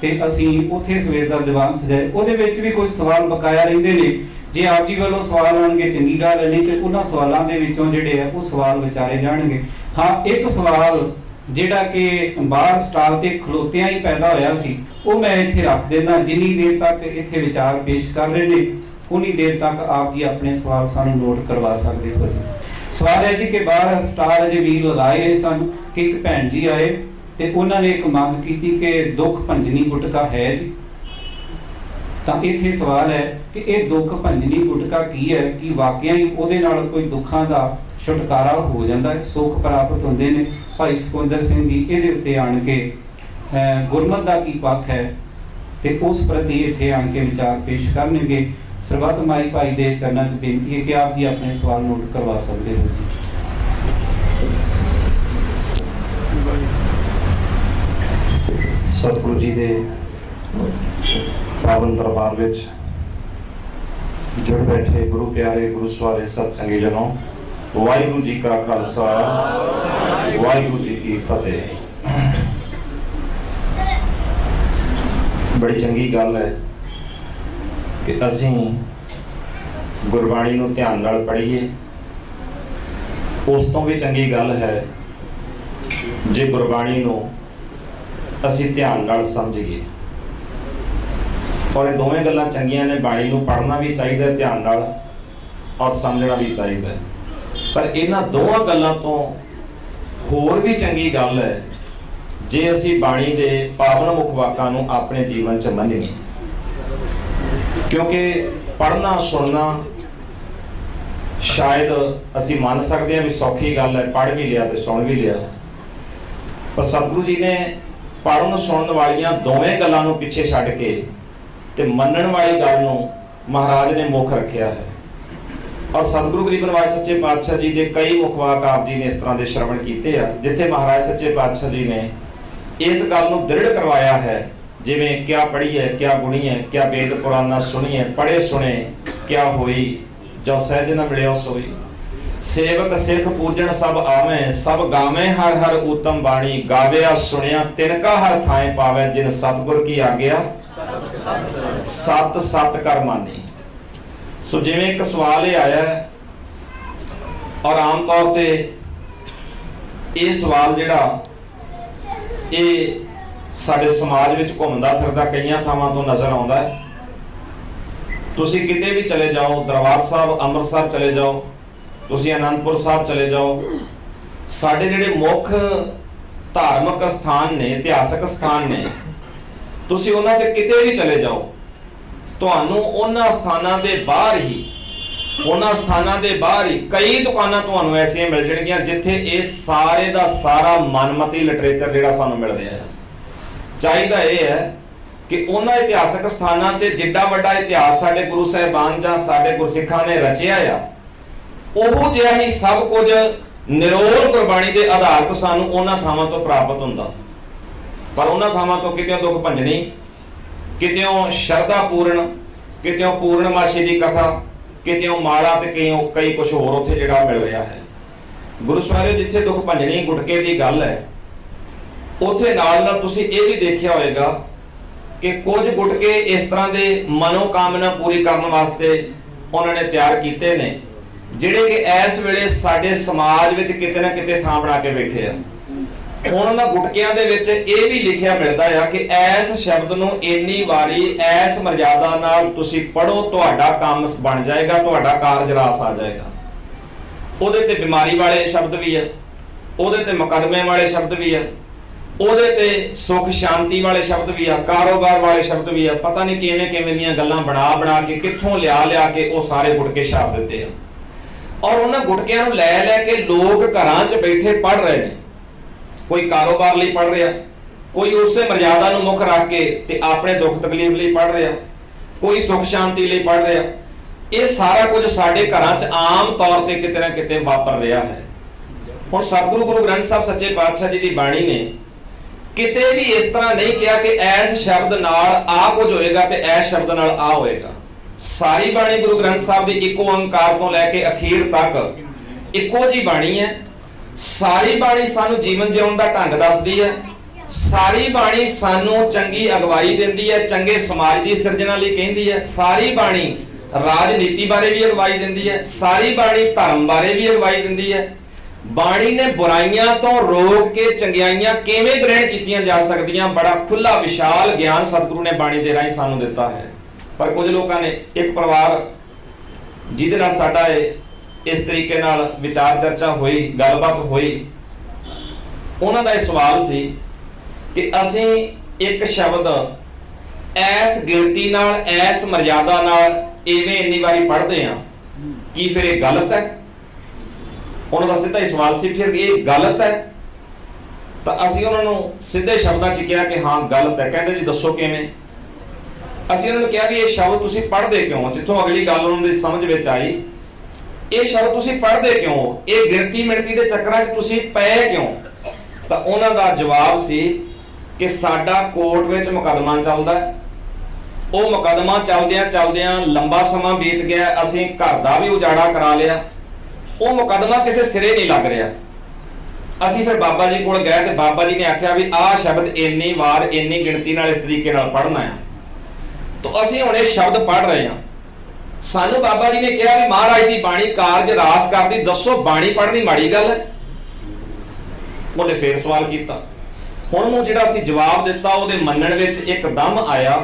ਤੇ ਅਸੀਂ ਉੱਥੇ ਸਵੇਰ ਦਾ ਦੀਵਾਨ ਸਜਾਏ। ਉਹਦੇ ਵਿੱਚ ਵੀ ਕੁਝ ਸਵਾਲ ਬਕਾਇਆ ਰਹਿੰਦੇ ਨੇ। ਜੇ ਆਪ ਜੀ ਵੱਲੋਂ ਸਵਾਲ ਆਉਣਗੇ ਚੰਗੀ ਗੱਲ ਹੈ, ਨਹੀਂ ਤੇ ਉਹਨਾਂ ਸਵਾਲਾਂ ਦੇ ਵਿੱਚੋਂ ਜਿਹੜੇ ਆ ਉਹ ਸਵਾਲ ਵਿਚਾਰੇ ਜਾਣਗੇ। ਹਾਂ, ਇੱਕ ਸਵਾਲ ਜਿਹੜਾ ਕਿ ਬਾਹਰ ਸਟਾਲ ਤੇ ਖਲੋਤਿਆਂ ਹੀ ਪੈਦਾ ਹੋਇਆ ਸੀ, ਉਹ ਮੈਂ ਇੱਥੇ ਰੱਖ ਦਿੰਦਾ। ਜਿੰਨੀ ਦੇਰ ਤੱਕ ਇੱਥੇ ਵਿਚਾਰ ਪੇਸ਼ ਕਰ ਰਹੇ ਨੇ ਉਨੀ ਦੇਰ ਤੱਕ ਆਪ ਜੀ ਆਪਣੇ ਸਵਾਲ ਸਾਨੂੰ ਨੋਟ ਕਰਵਾ ਸਕਦੇ ਹੋ ਜੀ। ਸਵਾਲ ਹੈ ਜੀ ਕਿ ਬਾਹਰ ਸਟਾਲ ਅਜੇ ਵੀਰ ਲਗਾਏ ਰਹੇ ਸਨ ਕਿ ਇੱਕ ਭੈਣ ਜੀ ਆਏ ਤੇ ਉਹਨਾਂ ਨੇ ਇੱਕ ਮੰਗ ਕੀਤੀ ਕਿ ਦੁੱਖ ਭੰਜਨੀ ਗੁਟਕਾ ਹੈ ਜੀ। ਤਾਂ ਇੱਥੇ ਸਵਾਲ ਹੈ ਕਿ ਇਹ ਦੁੱਖ ਭੰਜਨੀ ਗੁਟਕਾ ਕੀ ਹੈ, ਕਿ ਵਾਕਿਆ ਹੀ ਉਹਦੇ ਨਾਲ ਕੋਈ ਦੁੱਖਾਂ ਦਾ ਛੁਟਕਾਰਾ ਹੋ ਜਾਂਦਾ ਹੈ, ਸੁੱਖ ਪ੍ਰਾਪਤ ਹੁੰਦੇ ਨੇ। ਭਾਈ ਸੁਖਿੰਦਰ ਸਿੰਘ ਜੀ ਇਹਦੇ ਉੱਤੇ ਆਣ ਕੇ ਗੁਰਮਤਿ ਦਾ ਕੀ ਪੱਖ ਹੈ ਤੇ ਉਸ ਪ੍ਰਤੀ ਇੱਥੇ ਆਣ ਕੇ ਵਿਚਾਰ ਪੇਸ਼ ਕਰਨਗੇ। ਸਰਬੱਤ ਮਾਈ ਭਾਈ ਦੇ ਚਰਨਾਂ 'ਚ ਬੇਨਤੀ ਹੈ ਕਿ ਆਪ ਜੀ ਆਪਣੇ ਸਵਾਲ ਨੋਟ ਕਰਵਾ ਸਕਦੇ ਹੋ ਜੀ। ਸਤਿਗੁਰੂ ਜੀ ਦੇ ਪਾਵਨ ਦਰਬਾਰ ਵਿੱਚ ਜੁੜ ਬੈਠੇ ਗੁਰੂ ਪਿਆਰੇ, ਗੁਰੂ ਸਵਾਰੇ ਸਤ ਸੰਗੀ ਜਨੋ, ਵਾਹਿਗੁਰੂ ਜੀ ਕਾ ਖਾਲਸਾ, ਵਾਹਿਗੁਰੂ ਜੀ ਕੀ ਫਤਿਹ। ਬੜੀ ਚੰਗੀ ਗੱਲ ਹੈ ਕਿ ਅਸੀਂ ਗੁਰਬਾਣੀ ਨੂੰ ਧਿਆਨ ਨਾਲ ਪੜ੍ਹੀਏ। ਉਸ ਤੋਂ ਵੀ ਚੰਗੀ ਗੱਲ ਹੈ ਜੇ ਗੁਰਬਾਣੀ ਨੂੰ ਅਸੀਂ ਧਿਆਨ ਨਾਲ ਸਮਝੀਏ। ਔਰ ਇਹ ਦੋਵੇਂ ਗੱਲਾਂ ਚੰਗੀਆਂ ਨੇ, ਬਾਣੀ ਨੂੰ ਪੜ੍ਹਨਾ ਵੀ ਚਾਹੀਦਾ ਧਿਆਨ ਨਾਲ ਔਰ ਸਮਝਣਾ ਵੀ ਚਾਹੀਦਾ। ਪਰ ਇਹਨਾਂ ਦੋਵਾਂ ਗੱਲਾਂ ਤੋਂ ਹੋਰ ਵੀ ਚੰਗੀ ਗੱਲ ਹੈ ਜੇ ਅਸੀਂ ਬਾਣੀ ਦੇ ਪਾਵਨ ਮੁੱਖ ਵਾਕਾਂ ਨੂੰ ਆਪਣੇ ਜੀਵਨ 'ਚ ਮੰਨੀਏ। ਕਿਉਂਕਿ ਪੜ੍ਹਨਾ, ਸੁਣਨਾ ਸ਼ਾਇਦ ਅਸੀਂ ਮੰਨ ਸਕਦੇ ਹਾਂ ਵੀ ਸੌਖੀ ਗੱਲ ਹੈ, ਪੜ੍ਹ ਵੀ ਲਿਆ ਤੇ ਸੁਣ ਵੀ ਲਿਆ, ਪਰ ਸਤਿਗੁਰੂ ਜੀ ਨੇ ਪੜ੍ਹਨ ਸੁਣਨ ਵਾਲੀਆਂ ਦੋਵੇਂ ਗੱਲਾਂ ਨੂੰ ਪਿੱਛੇ ਛੱਡ ਕੇ ਤੇ ਮੰਨਣ ਵਾਲੀ ਗੱਲ ਨੂੰ ਮਹਾਰਾਜ ਨੇ ਮੁੱਖ ਰੱਖਿਆ ਹੈ। ਔਰ ਸਤਿਗੁਰੂ ਗਰੀਬ ਨਿਵਾਜ ਸੱਚੇ ਪਾਤਸ਼ਾਹ ਜੀ ਦੇ ਕਈ ਮੁੱਖ ਵਾਕ ਆਪ ਜੀ ਨੇ ਇਸ ਤਰ੍ਹਾਂ ਦੇ ਸ਼ਰਵਣ ਕੀਤੇ ਆ, ਜਿੱਥੇ ਮਹਾਰਾਜ ਸੱਚੇ ਪਾਤਸ਼ਾਹ ਜੀ ਨੇ ਇਸ ਗੱਲ ਨੂੰ ਦ੍ਰਿੜ ਕਰਵਾਇਆ ਹੈ, ਜਿਵੇਂ ਕਿਆ ਪੜ੍ਹੀ ਹੈ, ਕਿਆ ਗੁਣੀ ਹੈ, ਕਿਆ ਵੇਦ ਪੁਰਾਨਾ ਸੁਣੀਏ, ਪੜ੍ਹੇ ਸੁਣੇ ਕਿਆ ਹੋਈ, ਜੋ ਸਹਿਜ ਨ ਮਿਲਿਓ ਸੋਈ। ਸੇਵਕ ਸਿੱਖ ਪੂਜਣ ਸਭ ਆਵੇਂ, ਸਭ ਗਾਵੇਂ ਹਰ ਹਰ ਊਤਮ ਬਾਣੀ, ਗਾਵਿਆ ਸੁਣਿਆ ਤਿਨਕਾ ਹਰ ਥਾਂ ਪਾਵੇ, ਜਿਨ ਸਤਿਗੁਰ ਕੀ ਆਗਿਆ ਸਤ ਸਤ ਕਰ ਮਾਨੀ। ਸੋ ਜਿਵੇਂ ਇੱਕ ਸਵਾਲ ਇਹ ਆਇਆ ਹੈ, ਔਰ ਆਮ ਤੌਰ ਤੇ ਇਹ ਸਵਾਲ ਜਿਹੜਾ ਇਹ ਸਾਡੇ ਸਮਾਜ ਵਿੱਚ ਘੁੰਮਦਾ ਫਿਰਦਾ ਕਈਆਂ ਥਾਵਾਂ ਤੋਂ ਨਜ਼ਰ ਆਉਂਦਾ ਹੈ। ਤੁਸੀਂ ਕਿਤੇ ਵੀ ਚਲੇ ਜਾਓ, ਦਰਬਾਰ ਸਾਹਿਬ ਅੰਮ੍ਰਿਤਸਰ ਚਲੇ ਜਾਓ, ਤੁਸੀਂ ਅਨੰਦਪੁਰ ਸਾਹਿਬ ਚਲੇ ਜਾਓ, ਸਾਡੇ ਜਿਹੜੇ ਮੁੱਖ ਧਾਰਮਿਕ ਸਥਾਨ ਨੇ, ਇਤਿਹਾਸਕ ਸਥਾਨ ਨੇ, ਤੁਸੀਂ ਉਹਨਾਂ ਤੇ ਕਿਤੇ ਵੀ ਚਲੇ ਜਾਓ, ਤੁਹਾਨੂੰ ਉਹਨਾਂ ਸਥਾਨਾਂ ਦੇ ਬਾਹਰ ਹੀ ਕਈ ਦੁਕਾਨਾਂ ਤੁਹਾਨੂੰ ਐਸੀਆਂ ਮਿਲ ਜਾਣਗੀਆਂ ਜਿੱਥੇ ਇਹ ਸਾਰੇ ਦਾ ਸਾਰਾ ਮਨਮਤੀ ਲਿਟਰੇਚਰ ਜਿਹੜਾ ਸਾਨੂੰ ਮਿਲ ਰਿਹਾ ਹੈ। ਚਾਹੀਦਾ ਇਹ ਹੈ ਕਿ ਉਹਨਾਂ ਇਤਿਹਾਸਕ ਸਥਾਨਾਂ ਤੇ ਜਿੱਡਾ ਵੱਡਾ ਇਤਿਹਾਸ ਸਾਡੇ ਗੁਰੂ ਸਾਹਿਬਾਨ ਜਾਂ ਸਾਡੇ ਗੁਰਸਿੱਖਾਂ ਨੇ ਰਚਿਆ ਆ, ਉਹ ਜਿਹਾ ਹੀ ਸਭ ਕੁਝ ਨਿਰੋਲ ਗੁਰਬਾਣੀ ਦੇ ਆਧਾਰ ਤੋਂ ਸਾਨੂੰ ਉਹਨਾਂ ਥਾਵਾਂ ਤੋਂ ਪ੍ਰਾਪਤ ਹੁੰਦਾ। ਪਰ ਉਹਨਾਂ ਥਾਵਾਂ ਤੋਂ ਕਿਤੇ ਦੁੱਖ ਭੰਜਣੀ, ਕਿਤਿਓਂ ਸ਼ਰਧਾ ਪੂਰਨ, ਕਿਤਿਓਂ ਪੂਰਨਮਾਸ਼ੀ ਦੀ ਕਥਾ, ਕਿਤਿਓਂ ਮਾਲਾ ਤੇ ਕਈ ਕੁਝ ਹੋਰ ਉੱਥੇ ਜਿਹੜਾ ਮਿਲ ਰਿਹਾ ਹੈ। ਗੁਰੂ ਸਵਾਰਿਓ, ਜਿੱਥੇ ਦੁੱਖ ਭੰਜਣੀ ਗੁਟਕੇ ਦੀ ਗੱਲ ਹੈ, ਉੱਥੇ ਨਾਲ ਤੁਸੀਂ ਇਹ ਵੀ ਦੇਖਿਆ ਹੋਵੇਗਾ ਕਿ ਕੁਝ ਗੁਟਕੇ ਇਸ ਤਰ੍ਹਾਂ ਦੇ ਮਨੋਕਾਮਨਾ ਪੂਰੀ ਕਰਨ ਵਾਸਤੇ ਉਹਨਾਂ ਨੇ ਤਿਆਰ ਕੀਤੇ ਨੇ, ਜਿਹੜੇ ਕਿ ਇਸ ਵੇਲੇ ਸਾਡੇ ਸਮਾਜ ਵਿੱਚ ਕਿਤੇ ਨਾ ਕਿਤੇ ਥਾਂ ਬਣਾ ਕੇ ਬੈਠੇ ਆ। ਹੁਣ ਉਹਨਾਂ ਗੁਟਕਿਆਂ ਦੇ ਵਿੱਚ ਇਹ ਵੀ ਲਿਖਿਆ ਮਿਲਦਾ ਆ ਕਿ ਐਸ ਸ਼ਬਦ ਨੂੰ ਇੰਨੀ ਵਾਰੀ ਐਸ ਮਰਜ਼ਾਦਾ ਨਾਲ ਤੁਸੀਂ ਪੜੋ, ਤੁਹਾਡਾ ਕੰਮ ਬਣ ਜਾਏਗਾ, ਤੁਹਾਡਾ ਕਾਰਜ ਰਾਸ ਆ ਜਾਏਗਾ। ਉਹਦੇ ਤੇ ਬਿਮਾਰੀ ਵਾਲੇ ਸ਼ਬਦ ਵੀ ਹੈ, ਉਹਦੇ ਤੇ ਮੁਕੱਦਮੇ ਵਾਲੇ ਸ਼ਬਦ ਵੀ ਹੈ, ਉਹਦੇ ਤੇ ਸੁਖ ਸ਼ਾਂਤੀ ਵਾਲੇ ਸ਼ਬਦ ਵੀ ਆ, ਕਾਰੋਬਾਰ ਵਾਲੇ ਸ਼ਬਦ ਵੀ ਆ। ਪਤਾ ਨਹੀਂ ਕਿਵੇਂ ਕਿਵੇਂ ਦੀਆਂ ਗੱਲਾਂ ਬਣਾ ਕੇ ਕਿੱਥੋਂ ਲਿਆ ਕੇ ਉਹ ਸਾਰੇ ਗੁਟਕੇ ਛਾਪ ਦਿੱਤੇ ਆ। ਔਰ ਉਹਨਾਂ ਗੁਟਕਿਆਂ ਨੂੰ ਲੈ ਕੇ ਲੋਕ ਘਰਾਂ 'ਚ ਬੈਠੇ ਪੜ੍ਹ ਰਹੇ ਨੇ। ਕੋਈ ਕਾਰੋਬਾਰ ਲਈ ਪੜ੍ਹ ਰਿਹਾ, ਕੋਈ ਉਸੇ ਮਰਜ਼ਾਦਾ ਨੂੰ ਮੁੱਖ ਰੱਖ ਕੇ ਤੇ ਆਪਣੇ ਦੁੱਖ ਤਕਲੀਫ ਲਈ ਪੜ੍ਹ ਰਿਹਾ, ਕੋਈ ਸੁਖ ਸ਼ਾਂਤੀ ਲਈ ਪੜ੍ਹ ਰਿਹਾ। ਇਹ ਸਾਰਾ ਕੁਝ ਸਾਡੇ ਘਰਾਂ 'ਚ ਆਮ ਤੌਰ ਤੇ ਕਿਤੇ ਨਾ ਕਿਤੇ ਵਾਪਰ ਰਿਹਾ ਹੈ। ਹੁਣ ਸਤਿਗੁਰੂ ਗੁਰੂ ਗ੍ਰੰਥ ਸਾਹਿਬ ਸੱਚੇ ਪਾਤਸ਼ਾਹ ਜੀ ਦੀ ਬਾਣੀ ਨੇ ਕਿਤੇ ਵੀ ਇਸ ਤਰ੍ਹਾਂ ਨਹੀਂ ਕਿਹਾ ਕਿ ਐਸ ਸ਼ਬਦ ਨਾਲ ਆ ਕੁਝ ਹੋਏਗਾ ਤੇ ਐਸ ਸ਼ਬਦ ਨਾਲ ਆ ਹੋਏਗਾ। ਸਾਰੀ ਬਾਣੀ ਗੁਰੂ ਗ੍ਰੰਥ ਸਾਹਿਬ ਦੀ ਇੱਕੋ ਓੰਕਾਰ ਤੋਂ ਲੈ ਕੇ ਅਖੀਰ ਤੱਕ ਇੱਕੋ ਜੀ ਬਾਣੀ ਹੈ। ਸਾਰੀ ਬਾਣੀ ਸਾਨੂੰ ਜੀਵਨ ਜਿਉਣ ਦਾ ਢੰਗ ਦੱਸਦੀ ਹੈ। ਸਾਰੀ ਬਾਣੀ ਸਾਨੂੰ ਚੰਗੀ ਅਗਵਾਈ ਦਿੰਦੀ ਹੈ, ਚੰਗੇ ਸਮਾਜ ਦੀ ਸਿਰਜਣਾ ਲਈ ਕਹਿੰਦੀ ਹੈ। ਸਾਰੀ ਬਾਣੀ ਰਾਜਨੀਤੀ ਬਾਰੇ ਵੀ ਅਗਵਾਈ ਦਿੰਦੀ ਹੈ, ਸਾਰੀ ਬਾਣੀ ਧਰਮ ਬਾਰੇ ਵੀ ਅਗਵਾਈ ਦਿੰਦੀ ਹੈ। ਬਾਣੀ ਨੇ ਬੁਰਾਈਆਂ ਤੋਂ ਰੋਕ ਕੇ ਚੰਗਿਆਈਆਂ ਕਿਵੇਂ ਗ੍ਰਹਿਣ ਕੀਤੀਆਂ ਜਾ ਸਕਦੀਆਂ, ਬੜਾ ਖੁੱਲਾ ਵਿਸ਼ਾਲ ਗਿਆਨ ਸਤਿਗੁਰੂ ਨੇ ਬਾਣੀ ਦੇ ਰਾਹੀਂ ਸਾਨੂੰ ਦਿੱਤਾ ਹੈ। ਪਰ ਕੁਝ ਲੋਕਾਂ ਨੇ, ਇੱਕ ਪਰਿਵਾਰ ਜਿਹਦੇ ਨਾਲ ਸਾਡਾ ਇਸ ਤਰੀਕੇ ਨਾਲ ਵਿਚਾਰ ਚਰਚਾ ਹੋਈ, ਗੱਲਬਾਤ ਹੋਈ, ਉਹਨਾਂ ਦਾ ਇਹ ਸਵਾਲ ਸੀ ਕਿ ਅਸੀਂ ਇੱਕ ਸ਼ਬਦ ਐਸ ਗਿਣਤੀ ਨਾਲ, ਐਸ ਮਰਜ਼ਾਦਾ ਨਾਲ ਐਵੇਂ ਇੰਨੀ ਵਾਰੀ ਪੜ੍ਹਦੇ ਹਾਂ, ਕੀ ਫਿਰ ਇਹ ਗਲਤ ਹੈ? ਉਹਨਾਂ ਦਾ ਸਿੱਧਾ ਹੀ ਸਵਾਲ ਸੀ, ਫਿਰ ਇਹ ਗਲਤ ਹੈ? ਤਾਂ ਅਸੀਂ ਉਹਨਾਂ ਨੂੰ ਸਿੱਧੇ ਸ਼ਬਦਾਂ 'ਚ ਕਿਹਾ ਕਿ ਹਾਂ ਗਲਤ ਹੈ। ਕਹਿੰਦੇ ਜੀ ਦੱਸੋ ਕਿਵੇਂ? ਅਸੀਂ ਉਹਨਾਂ ਨੂੰ ਕਿਹਾ ਵੀ ਇਹ ਸ਼ਬਦ ਤੁਸੀਂ ਪੜ੍ਹਦੇ ਕਿਉਂ? ਜਿੱਥੋਂ ਅਗਲੀ ਗੱਲ ਉਹਨਾਂ ਦੀ ਸਮਝ ਵਿੱਚ ਆਈ, ਇਹ ਸ਼ਬਦ ਤੁਸੀਂ ਪੜ੍ਹਦੇ ਕਿਉਂ? ਇਹ ਗਿਣਤੀ ਮਿਣਤੀ ਦੇ ਚੱਕਰਾਂ 'ਚ ਤੁਸੀਂ ਪਏ ਕਿਉਂ? ਤਾਂ ਉਹਨਾਂ ਦਾ ਜਵਾਬ ਸੀ ਕਿ ਸਾਡਾ ਕੋਰਟ ਵਿੱਚ ਮੁਕੱਦਮਾ ਚੱਲਦਾ ਹੈ। ਉਹ ਮੁਕੱਦਮਾ ਚੱਲਦਿਆਂ ਲੰਬਾ ਸਮਾਂ ਬੀਤ ਗਿਆ, ਅਸੀਂ ਘਰ ਦਾ ਵੀ ਉਜਾੜਾ ਕਰਾ ਲਿਆ, ਉਹ ਮੁਕੱਦਮਾ ਕਿਸੇ ਸਿਰੇ ਨਹੀਂ ਲੱਗ ਰਿਹਾ। ਅਸੀਂ ਫਿਰ ਬਾਬਾ ਜੀ ਕੋਲ ਗਏ ਤੇ ਬਾਬਾ ਜੀ ਨੇ ਆਖਿਆ ਵੀ ਆਹ ਸ਼ਬਦ ਇੰਨੀ ਵਾਰ ਇੰਨੀ ਗਿਣਤੀ ਨਾਲ ਇਸ ਤਰੀਕੇ ਨਾਲ ਪੜ੍ਹਨਾ ਹੈ। ਤਾਂ ਅਸੀਂ ਹੁਣ ਇਹ ਸ਼ਬਦ ਪੜ੍ਹ ਰਹੇ ਹਾਂ। ਸਾਨੂੰ ਬਾਬਾ ਜੀ ਨੇ ਕਿਹਾ ਵੀ ਮਹਾਰਾਜ ਦੀ ਬਾਣੀ ਕਾਰਜ ਰਾਸ ਕਰਦੀ, ਦੱਸੋ ਬਾਣੀ ਪੜ੍ਹਨੀ ਮਾੜੀ ਗੱਲ ਹੈ? ਉਹਨੇ ਫੇਰ ਸਵਾਲ ਕੀਤਾ। ਹੁਣ ਉਹਨੂੰ ਜਿਹੜਾ ਅਸੀਂ ਜਵਾਬ ਦਿੱਤਾ, ਉਹਦੇ ਮੰਨਣ ਵਿੱਚ ਇੱਕਦਮ ਆਇਆ।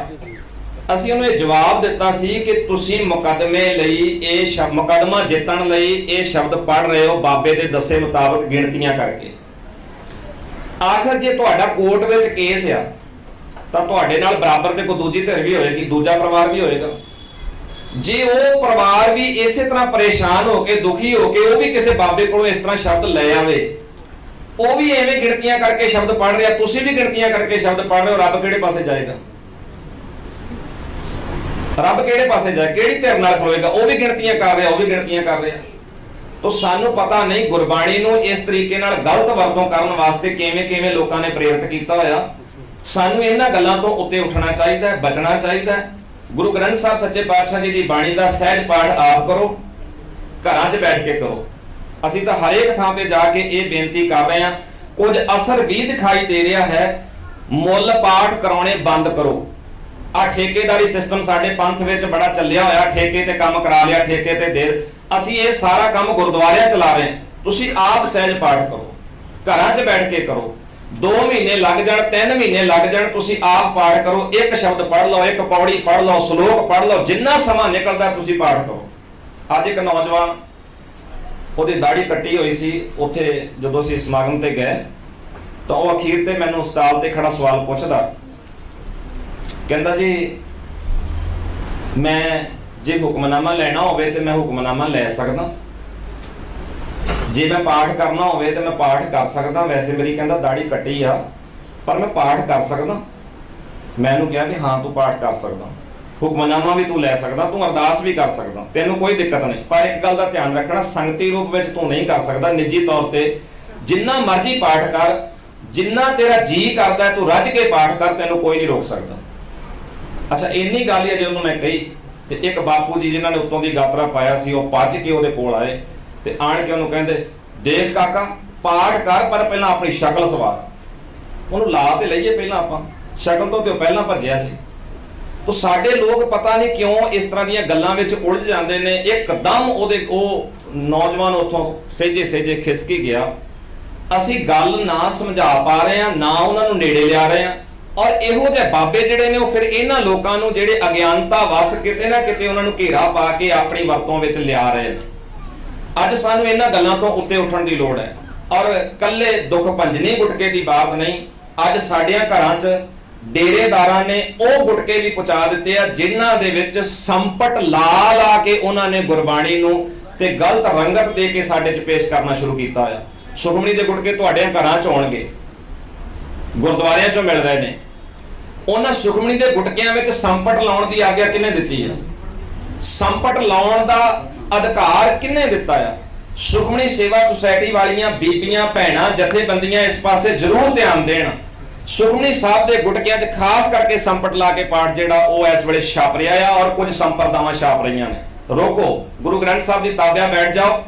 ਅਸੀਂ ਉਹਨੂੰ ਇਹ ਜਵਾਬ ਦਿੱਤਾ ਸੀ ਕਿ ਤੁਸੀਂ ਮੁਕੱਦਮੇ ਲਈ ਮੁਕੱਦਮਾ ਜਿੱਤਣ ਲਈ ਇਹ ਸ਼ਬਦ ਪੜ੍ਹ ਰਹੇ ਹੋ ਬਾਬੇ ਦੇ ਦੱਸੇ ਮੁਤਾਬਕ ਗਿਣਤੀਆਂ ਕਰਕੇ। ਆਖਰ ਜੇ ਤੁਹਾਡਾ ਕੋਰਟ ਵਿੱਚ ਕੇਸ ਆ ਤਾਂ ਤੁਹਾਡੇ ਨਾਲ ਬਰਾਬਰ ਤੇ ਕੋਈ ਦੂਜੀ ਧਿਰ ਵੀ ਹੋਏਗੀ, ਦੂਜਾ ਪਰਿਵਾਰ ਵੀ ਹੋਏਗਾ। ਜੇ ਉਹ ਪਰਿਵਾਰ ਵੀ ਇਸੇ ਤਰ੍ਹਾਂ ਪਰੇਸ਼ਾਨ ਹੋ ਕੇ ਦੁਖੀ ਹੋ ਕੇ ਉਹ ਵੀ ਕਿਸੇ ਬਾਬੇ ਕੋਲੋਂ ਇਸ ਤਰ੍ਹਾਂ ਸ਼ਬਦ ਲੈ ਆਵੇ, ਉਹ ਵੀ ਐਵੇਂ ਗਿਣਤੀਆਂ ਕਰਕੇ ਸ਼ਬਦ ਪੜ੍ਹ ਰਿਹਾ, ਤੁਸੀਂ ਵੀ ਗਿਣਤੀਆਂ ਕਰਕੇ ਸ਼ਬਦ ਪੜ੍ਹ ਰਹੇ ਹੋ, ਰੱਬ ਕਿਹੜੇ ਪਾਸੇ ਜਾਏਗਾ? ਰੱਬ ਕਿਹੜੇ ਪਾਸੇ ਜਾਏ? ਕਿਹੜੀ ਧਿਰ ਨਾਲ ਖਲੋਏਗਾ? ਉਹ ਵੀ ਗਿਣਤੀਆਂ ਕਰ ਰਿਹਾ, ਉਹ ਵੀ ਗਿਣਤੀਆਂ ਕਰ ਰਿਹਾ। ਤਾਂ ਸਾਨੂੰ ਪਤਾ ਨਹੀਂ ਗੁਰਬਾਣੀ ਨੂੰ ਇਸ ਤਰੀਕੇ ਨਾਲ ਗਲਤ ਵਰਤੋਂ ਕਰਨ ਵਾਸਤੇ ਕਿਵੇਂ ਕਿਵੇਂ ਲੋਕਾਂ ਨੇ ਪ੍ਰੇਰਿਤ ਕੀਤਾ ਹੋਇਆ। ਸਾਨੂੰ ਇਹਨਾਂ ਗੱਲਾਂ ਤੋਂ ਉੱਤੇ ਉੱਠਣਾ ਚਾਹੀਦਾ, ਬਚਣਾ ਚਾਹੀਦਾ। ਗੁਰੂ ਗ੍ਰੰਥ ਸਾਹਿਬ ਸੱਚੇ ਪਾਤਸ਼ਾਹ ਜੀ ਦੀ ਬਾਣੀ ਦਾ ਸਹਿਜ ਪਾਠ ਆਪ ਕਰੋ, ਘਰਾਂ 'ਚ ਬੈਠ ਕੇ ਕਰੋ। ਅਸੀਂ ਤਾਂ ਹਰੇਕ ਥਾਂ ਤੇ ਜਾ ਕੇ ਇਹ ਬੇਨਤੀ ਕਰ ਰਹੇ ਹਾਂ, ਕੁਝ ਅਸਰ ਵੀ ਦਿਖਾਈ ਦੇ ਰਿਹਾ ਹੈ। ਮੁੱਲ ਪਾਠ ਕਰਾਉਣੇ ਬੰਦ ਕਰੋ। ਆ ਠੇਕੇਦਾਰੀ ਸਿਸਟਮ ਸਾਡੇ ਪੰਥ ਵਿੱਚ ਬੜਾ ਚੱਲਿਆ ਹੋਇਆ, ਠੇਕੇ ਤੇ ਕੰਮ ਕਰਾ ਲਿਆ, ਠੇਕੇ ਤੇ ਦੇ। ਅਸੀਂ ਇਹ ਸਾਰਾ ਕੰਮ ਗੁਰਦੁਆਰਿਆਂ ਚਲਾ ਰਹੇ। ਤੁਸੀਂ ਆਪ ਸਹਿਜ ਪਾਠ ਕਰੋ, ਘਰਾਂ 'ਚ ਬੈਠ ਕੇ ਕਰੋ। 2 ਮਹੀਨੇ ਲੱਗ ਜਾਣ, 3 ਮਹੀਨੇ ਲੱਗ ਜਾਣ, ਤੁਸੀਂ ਆਪ ਪਾਠ ਕਰੋ। ਇੱਕ ਸ਼ਬਦ ਪੜ੍ਹ ਲਓ, ਇੱਕ ਪੌੜੀ ਪੜ੍ਹ ਲਓ, ਸ਼ਲੋਕ ਪੜ੍ਹ ਲਓ, ਜਿੰਨਾ ਸਮਾਂ ਨਿਕਲਦਾ ਤੁਸੀਂ ਪਾਠ ਕਰੋ। ਅੱਜ ਇੱਕ ਨੌਜਵਾਨ, ਉਹਦੀ ਦਾੜੀ ਕੱਟੀ ਹੋਈ ਸੀ, ਉੱਥੇ ਜਦੋਂ ਅਸੀਂ ਸਮਾਗਮ ਤੇ ਗਏ ਤਾਂ ਉਹ ਅਖੀਰ ਤੇ ਮੈਨੂੰ ਸਟਾਲ ਤੇ ਖੜਾ ਸਵਾਲ ਪੁੱਛਦਾ, ਕਹਿੰਦਾ ਜੀ ਮੈਂ ਜੇ ਹੁਕਮਨਾਮਾ ਲੈਣਾ ਹੋਵੇ ਤੇ ਮੈਂ ਹੁਕਮਨਾਮਾ ਲੈ ਸਕਦਾ, ਜੇ ਮੈਂ ਪਾਠ ਕਰਨਾ ਹੋਵੇ ਤੇ ਮੈਂ ਪਾਠ ਕਰ ਸਕਦਾ, ਵੈਸੇ ਮੇਰੀ ਕਹਿੰਦਾ ਦਾੜੀ ਕੱਟੀ ਆ ਪਰ ਮੈਂ ਪਾਠ ਕਰ ਸਕਦਾ। ਮੈਂ ਉਹਨੂੰ ਕਿਹਾ ਕਿ ਹਾਂ ਤੂੰ ਪਾਠ ਕਰ ਸਕਦਾ, ਹੁਕਮਨਾਮਾ ਵੀ ਤੂੰ ਲੈ ਸਕਦਾ, ਤੂੰ ਅਰਦਾਸ ਵੀ ਕਰ ਸਕਦਾ, ਤੈਨੂੰ ਕੋਈ ਦਿੱਕਤ ਨਹੀਂ। ਪਰ ਇੱਕ ਗੱਲ ਦਾ ਧਿਆਨ ਰੱਖਣਾ, ਸੰਗਤੀ ਰੂਪ ਵਿੱਚ ਤੂੰ ਨਹੀਂ ਕਰ ਸਕਦਾ। ਨਿੱਜੀ ਤੌਰ ਤੇ ਜਿੰਨਾ ਮਰਜ਼ੀ ਪਾਠ ਕਰ, ਜਿੰਨਾ ਤੇਰਾ ਜੀ ਕਰਦਾ ਤੂੰ ਰੱਜ ਕੇ ਪਾਠ ਕਰ, ਤੈਨੂੰ ਕੋਈ ਨਹੀਂ ਰੋਕ ਸਕਦਾ। ਅੱਛਾ, ਇੰਨੀ ਗੱਲ ਹੀ ਜਦੋਂ ਮੈਂ ਕਹੀ ਤੇ ਇੱਕ ਬਾਪੂ ਜੀ ਜਿਨ੍ਹਾਂ ਨੇ ਉੱਤੋਂ ਦੀ ਗਾਤਰਾ ਪਾਇਆ ਸੀ, ਉਹ ਭੱਜ ਕੇ ਉਹਦੇ ਕੋਲ ਆਏ ਤੇ ਆਣ ਕੇ ਉਹਨੂੰ ਕਹਿੰਦੇ, ਦੇਖ ਕਾਕਾ ਪਾਠ ਕਰ ਪਰ ਪਹਿਲਾਂ ਆਪਣੀ ਸ਼ਕਲ ਸਵਾਰ। ਉਹਨੂੰ ਲਾ ਤੇ ਲਈਏ ਪਹਿਲਾਂ ਆਪਾਂ, ਸ਼ਕਲ ਤੋਂ ਤੇ ਉਹ ਪਹਿਲਾਂ ਭੱਜਿਆ ਸੀ। ਤਾਂ ਸਾਡੇ ਲੋਕ ਪਤਾ ਨਹੀਂ ਕਿਉਂ ਇਸ ਤਰ੍ਹਾਂ ਦੀਆਂ ਗੱਲਾਂ ਵਿੱਚ ਉਲਝ ਜਾਂਦੇ ਨੇ। ਇੱਕਦਮ ਉਹ ਨੌਜਵਾਨ ਉੱਥੋਂ ਸਹਿਜੇ ਸਹਿਜੇ ਖਿਸਕ ਹੀ ਗਿਆ। ਅਸੀਂ ਗੱਲ ਨਾ ਸਮਝਾ ਪਾ ਰਹੇ ਹਾਂ, ਨਾ ਉਹਨਾਂ ਨੂੰ ਨੇੜੇ ਲਿਆ ਰਹੇ ਹਾਂ। ਔਰ ਇਹੋ ਜਿਹੇ ਬਾਬੇ ਜਿਹੜੇ ਨੇ ਉਹ ਫਿਰ ਇਹਨਾਂ ਲੋਕਾਂ ਨੂੰ ਜਿਹੜੇ ਅਗਿਆਨਤਾ ਵਸ ਕਿਤੇ ਨਾ ਕਿਤੇ ਉਹਨਾਂ ਨੂੰ ਘੇਰਾ ਪਾ ਕੇ ਆਪਣੀ ਵਰਤੋਂ ਵਿੱਚ ਲਿਆ ਰਹੇ ਨੇ। ਅੱਜ ਸਾਨੂੰ ਇਹਨਾਂ ਗੱਲਾਂ ਤੋਂ ਉੱਤੇ ਉੱਠਣ ਦੀ ਲੋੜ ਹੈ। ਔਰ ਕੱਲੇ ਦੁੱਖ ਭੰਜਨੀ ਗੁਟਕੇ ਦੀ ਬਾਤ ਨਹੀਂ, ਅੱਜ ਸਾਡਿਆਂ ਘਰਾਂ 'ਚ ਡੇਰੇਦਾਰਾਂ ਨੇ ਉਹ ਗੁਟਕੇ ਵੀ ਪਹੁੰਚਾ ਦਿੱਤੇ ਆ ਜਿਨ੍ਹਾਂ ਦੇ ਵਿੱਚ ਸੰਪਟ ਲਾ ਲਾ ਕੇ ਉਹਨਾਂ ਨੇ ਗੁਰਬਾਣੀ ਨੂੰ ਤੇ ਗਲਤ ਰੰਗਤ ਦੇ ਕੇ ਸਾਡੇ 'ਚ ਪੇਸ਼ ਕਰਨਾ ਸ਼ੁਰੂ ਕੀਤਾ ਹੋਇਆ। ਸੁਖਮਨੀ ਦੇ ਗੁਟਕੇ ਤੁਹਾਡਿਆਂ ਘਰਾਂ 'ਚ ਆਉਣਗੇ, ਗੁਰਦੁਆਰਿਆਂ 'ਚੋਂ ਮਿਲ ਰਹੇ ਨੇ। ਉਹਨਾਂ ਸੁਖਮਨੀ ਦੇ ਗੁਟਕਿਆਂ ਵਿੱਚ ਸੰਪਟ ਲਾਉਣ ਦੀ ਆਗਿਆ ਕਿਹਨੇ ਦਿੱਤੀ ਆ? ਸੰਪਟ ਲਾਉਣ ਦਾ ਅਧਿਕਾਰ ਕਿਹਨੇ ਦਿੱਤਾ ਆ? ਸੁਖਮਨੀ ਸੇਵਾ ਸੁਸਾਇਟੀ ਵਾਲੀਆਂ ਬੀਬੀਆਂ, ਭੈਣਾਂ, ਜਥੇਬੰਦੀਆਂ ਇਸ ਪਾਸੇ ਜ਼ਰੂਰ ਧਿਆਨ ਦੇਣ। ਸੁਖਮਨੀ ਸਾਹਿਬ ਦੇ ਗੁਟਕਿਆਂ 'ਚ ਖਾਸ ਕਰਕੇ ਸੰਪਟ ਲਾ ਕੇ ਪਾਠ ਜਿਹੜਾ ਉਹ ਇਸ ਵੇਲੇ ਛਾਪ ਰਿਹਾ ਆ, ਔਰ ਕੁਝ ਸੰਪਰਦਾਵਾਂ ਛਾਪ ਰਹੀਆਂ ਨੇ। ਰੋਕੋ, ਗੁਰੂ ਗ੍ਰੰਥ ਸਾਹਿਬ ਦੀ ਤਾਬਿਆ ਬੈਠ ਜਾਓ।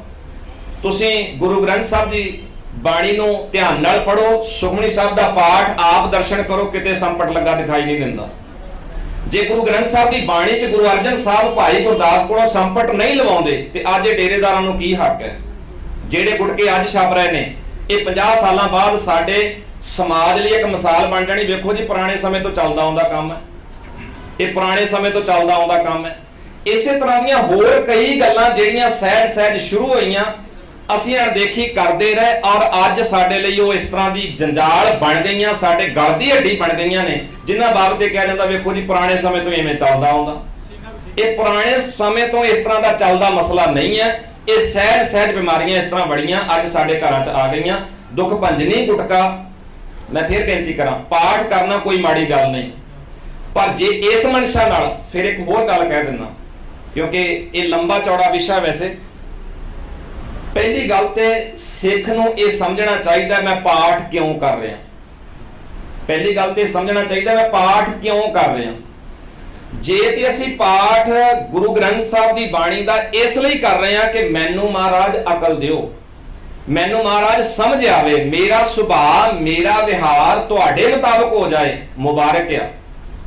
ਤੁਸੀਂ ਗੁਰੂ ਗ੍ਰੰਥ ਸਾਹਿਬ ਦੀ ਬਾਣੀ ਨੂੰ ਧਿਆਨ ਨਾਲ ਪੜੋ, ਸੁਖਮਨੀ ਸਾਹਿਬ ਦਾ ਪਾਠ ਆਪ ਦਰਸ਼ਨ ਕਰੋ, ਕਿਤੇ ਸੰਪਟ ਲੱਗਾ ਦਿਖਾਈ ਨਹੀਂ ਦਿੰਦਾ। ਜੇ ਗੁਰੂ ਗ੍ਰੰਥ ਸਾਹਿਬ ਦੀ ਬਾਣੀ 'ਚ ਗੁਰੂ ਅਰਜਨ ਸਾਹਿਬ ਭਾਈ ਗੁਰਦਾਸ ਕੋਲੋਂ ਸੰਪਟ ਨਹੀਂ ਲਵਾਉਂਦੇ ਤੇ ਅੱਜ ਇਹ ਡੇਰੇਦਾਰਾਂ ਨੂੰ ਕੀ ਹੱਕ ਹੈ? ਜਿਹੜੇ ਗੁਟਕੇ ਅੱਜ ਛਪ ਰਹੇ ਨੇ, ਇਹ 50 ਸਾਲਾਂ ਬਾਅਦ ਸਾਡੇ ਸਮਾਜ ਲਈ ਇੱਕ ਮਿਸਾਲ ਬਣ ਜਾਣੀ। ਵੇਖੋ ਜੀ, ਪੁਰਾਣੇ ਸਮੇਂ ਤੋਂ ਚੱਲਦਾ ਆਉਂਦਾ ਕੰਮ ਹੈ, ਇਹ ਪੁਰਾਣੇ ਸਮੇਂ ਤੋਂ ਚੱਲਦਾ ਆਉਂਦਾ ਕੰਮ ਹੈ। ਇਸੇ ਤਰ੍ਹਾਂ ਦੀਆਂ ਹੋਰ ਕਈ ਗੱਲਾਂ ਜਿਹੜੀਆਂ ਸਹਿਜ ਸਹਿਜ ਸ਼ੁਰੂ ਹੋਈਆਂ, ਅਸੀਂ ਅਣਦੇਖੀ ਕਰਦੇ ਰਹੇ ਔਰ ਅੱਜ ਸਾਡੇ ਲਈ ਉਹ ਇਸ ਤਰ੍ਹਾਂ ਦੀ ਜੰਜਾਲ ਬਣ ਗਈਆਂ, ਸਾਡੇ ਗਲ ਦੀ ਹੱਡੀ ਬਣ ਗਈਆਂ ਨੇ, ਜਿਨ੍ਹਾਂ ਬਾਬਤ ਤੇ ਕਿਹਾ ਜਾਂਦਾ ਵੇਖੋ ਜੀ ਪੁਰਾਣੇ ਸਮੇਂ ਤੋਂ ਇਵੇਂ ਚੱਲਦਾ ਆਉਂਦਾ। ਇਹ ਪੁਰਾਣੇ ਸਮੇਂ ਤੋਂ ਇਸ ਤਰ੍ਹਾਂ ਦਾ ਚੱਲਦਾ ਮਸਲਾ ਨਹੀਂ ਹੈ। ਇਹ ਸਹਿਜ ਸਹਿਜ ਬਿਮਾਰੀਆਂ ਇਸ ਤਰ੍ਹਾਂ ਬੜੀਆਂ ਅੱਜ ਸਾਡੇ ਘਰਾਂ 'ਚ ਆ ਗਈਆਂ। ਦੁੱਖ ਭੰਜਨੀ ਗੁਟਕਾ, ਮੈਂ ਫਿਰ ਬੇਨਤੀ ਕਰਾਂ, ਪਾਠ ਕਰਨਾ ਕੋਈ ਮਾੜੀ ਗੱਲ ਨਹੀਂ, ਪਰ ਜੇ ਇਸ ਮਨਸ਼ਾ ਨਾਲ, ਫਿਰ ਇੱਕ ਹੋਰ ਗੱਲ ਕਹਿ ਦਿੰਦਾ ਕਿਉਂਕਿ ਇਹ ਲੰਬਾ ਚੌੜਾ ਵਿਸ਼ਾ। ਵੈਸੇ ਪਹਿਲੀ ਗੱਲ ਤੇ ਸਿੱਖ ਨੂੰ ਇਹ ਸਮਝਣਾ ਚਾਹੀਦਾ ਮੈਂ ਪਾਠ ਕਿਉਂ ਕਰ ਰਿਹਾ। ਪਹਿਲੀ ਗੱਲ ਤੇ ਸਮਝਣਾ ਚਾਹੀਦਾ ਮੈਂ ਪਾਠ ਕਿਉਂ ਕਰ ਰਿਹਾ। ਜੇ ਤੇ ਅਸੀਂ ਪਾਠ ਗੁਰੂ ਗ੍ਰੰਥ ਸਾਹਿਬ ਦੀ ਬਾਣੀ ਦਾ ਇਸ ਲਈ ਕਰ ਰਹੇ ਹਾਂ ਕਿ ਮੈਨੂੰ ਮਹਾਰਾਜ ਅਕਲ ਦਿਓ, ਮੈਨੂੰ ਮਹਾਰਾਜ ਸਮਝ ਆਵੇ, ਮੇਰਾ ਸੁਭਾਅ, ਮੇਰਾ ਵਿਹਾਰ ਤੁਹਾਡੇ ਮੁਤਾਬਕ ਹੋ ਜਾਏ, ਮੁਬਾਰਕ ਆ,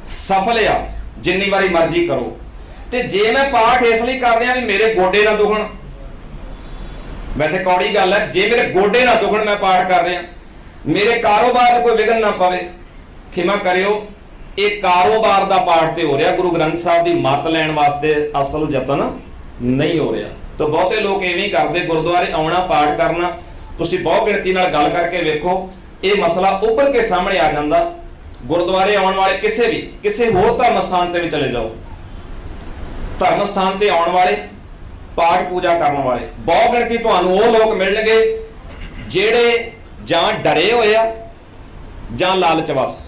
ਸਫਲ ਆ, ਜਿੰਨੀ ਵਾਰੀ ਮਰਜ਼ੀ ਕਰੋ। ਤੇ ਜੇ ਮੈਂ ਪਾਠ ਇਸ ਲਈ ਕਰ ਰਿਹਾ ਵੀ ਮੇਰੇ ਗੋਡੇ ਨਾ ਦੁਖਣ, ਵੈਸੇ ਕੌੜੀ ਗੱਲ ਹੈ, ਜੇ ਮੇਰੇ ਗੋਡੇ ਨਾ ਦੁਖਣ ਮੈਂ ਪਾਠ ਕਰ ਰਿਹਾ, ਮੇਰੇ ਕਾਰੋਬਾਰ 'ਚ ਕੋਈ ਵਿਘਨ ਨਾ ਪਵੇ, ਖਿਮਾ ਕਰਿਓ, ਇਹ ਕਾਰੋਬਾਰ ਦਾ ਪਾਠ ਤੇ ਹੋ ਰਿਹਾ, ਗੁਰੂ ਗ੍ਰੰਥ ਸਾਹਿਬ ਦੀ ਮੱਤ ਲੈਣ ਵਾਸਤੇ ਅਸਲ ਯਤਨ ਨਹੀਂ ਹੋ ਰਿਹਾ। ਤਾਂ ਬਹੁਤੇ ਲੋਕ ਐਵੇਂ ਕਰਦੇ, ਗੁਰਦੁਆਰੇ ਆਉਣਾ, ਪਾਠ ਕਰਨਾ। ਤੁਸੀਂ ਬਹੁਤ ਗਿਣਤੀ ਨਾਲ ਗੱਲ ਕਰਕੇ ਵੇਖੋ, ਇਹ ਮਸਲਾ ਉੱਭਰ ਕੇ ਸਾਹਮਣੇ ਆ ਜਾਂਦਾ। ਗੁਰਦੁਆਰੇ ਆਉਣ ਵਾਲੇ ਕਿਸੇ ਹੋਰ ਧਰਮ ਸਥਾਨ ਤੇ ਵੀ ਚਲੇ ਜਾਓ, ਧਰਮ ਸਥਾਨ ਤੇ ਆਉਣ ਵਾਲੇ, ਪਾਠ ਪੂਜਾ ਕਰਨ ਵਾਲੇ, ਬਹੁਤ ਗਿਣਤੀ ਤੁਹਾਨੂੰ ਉਹ ਲੋਕ ਮਿਲਣਗੇ ਜਿਹੜੇ ਜਾਂ ਡਰੇ ਹੋਏ ਆ ਜਾਂ ਲਾਲਚਵਸ,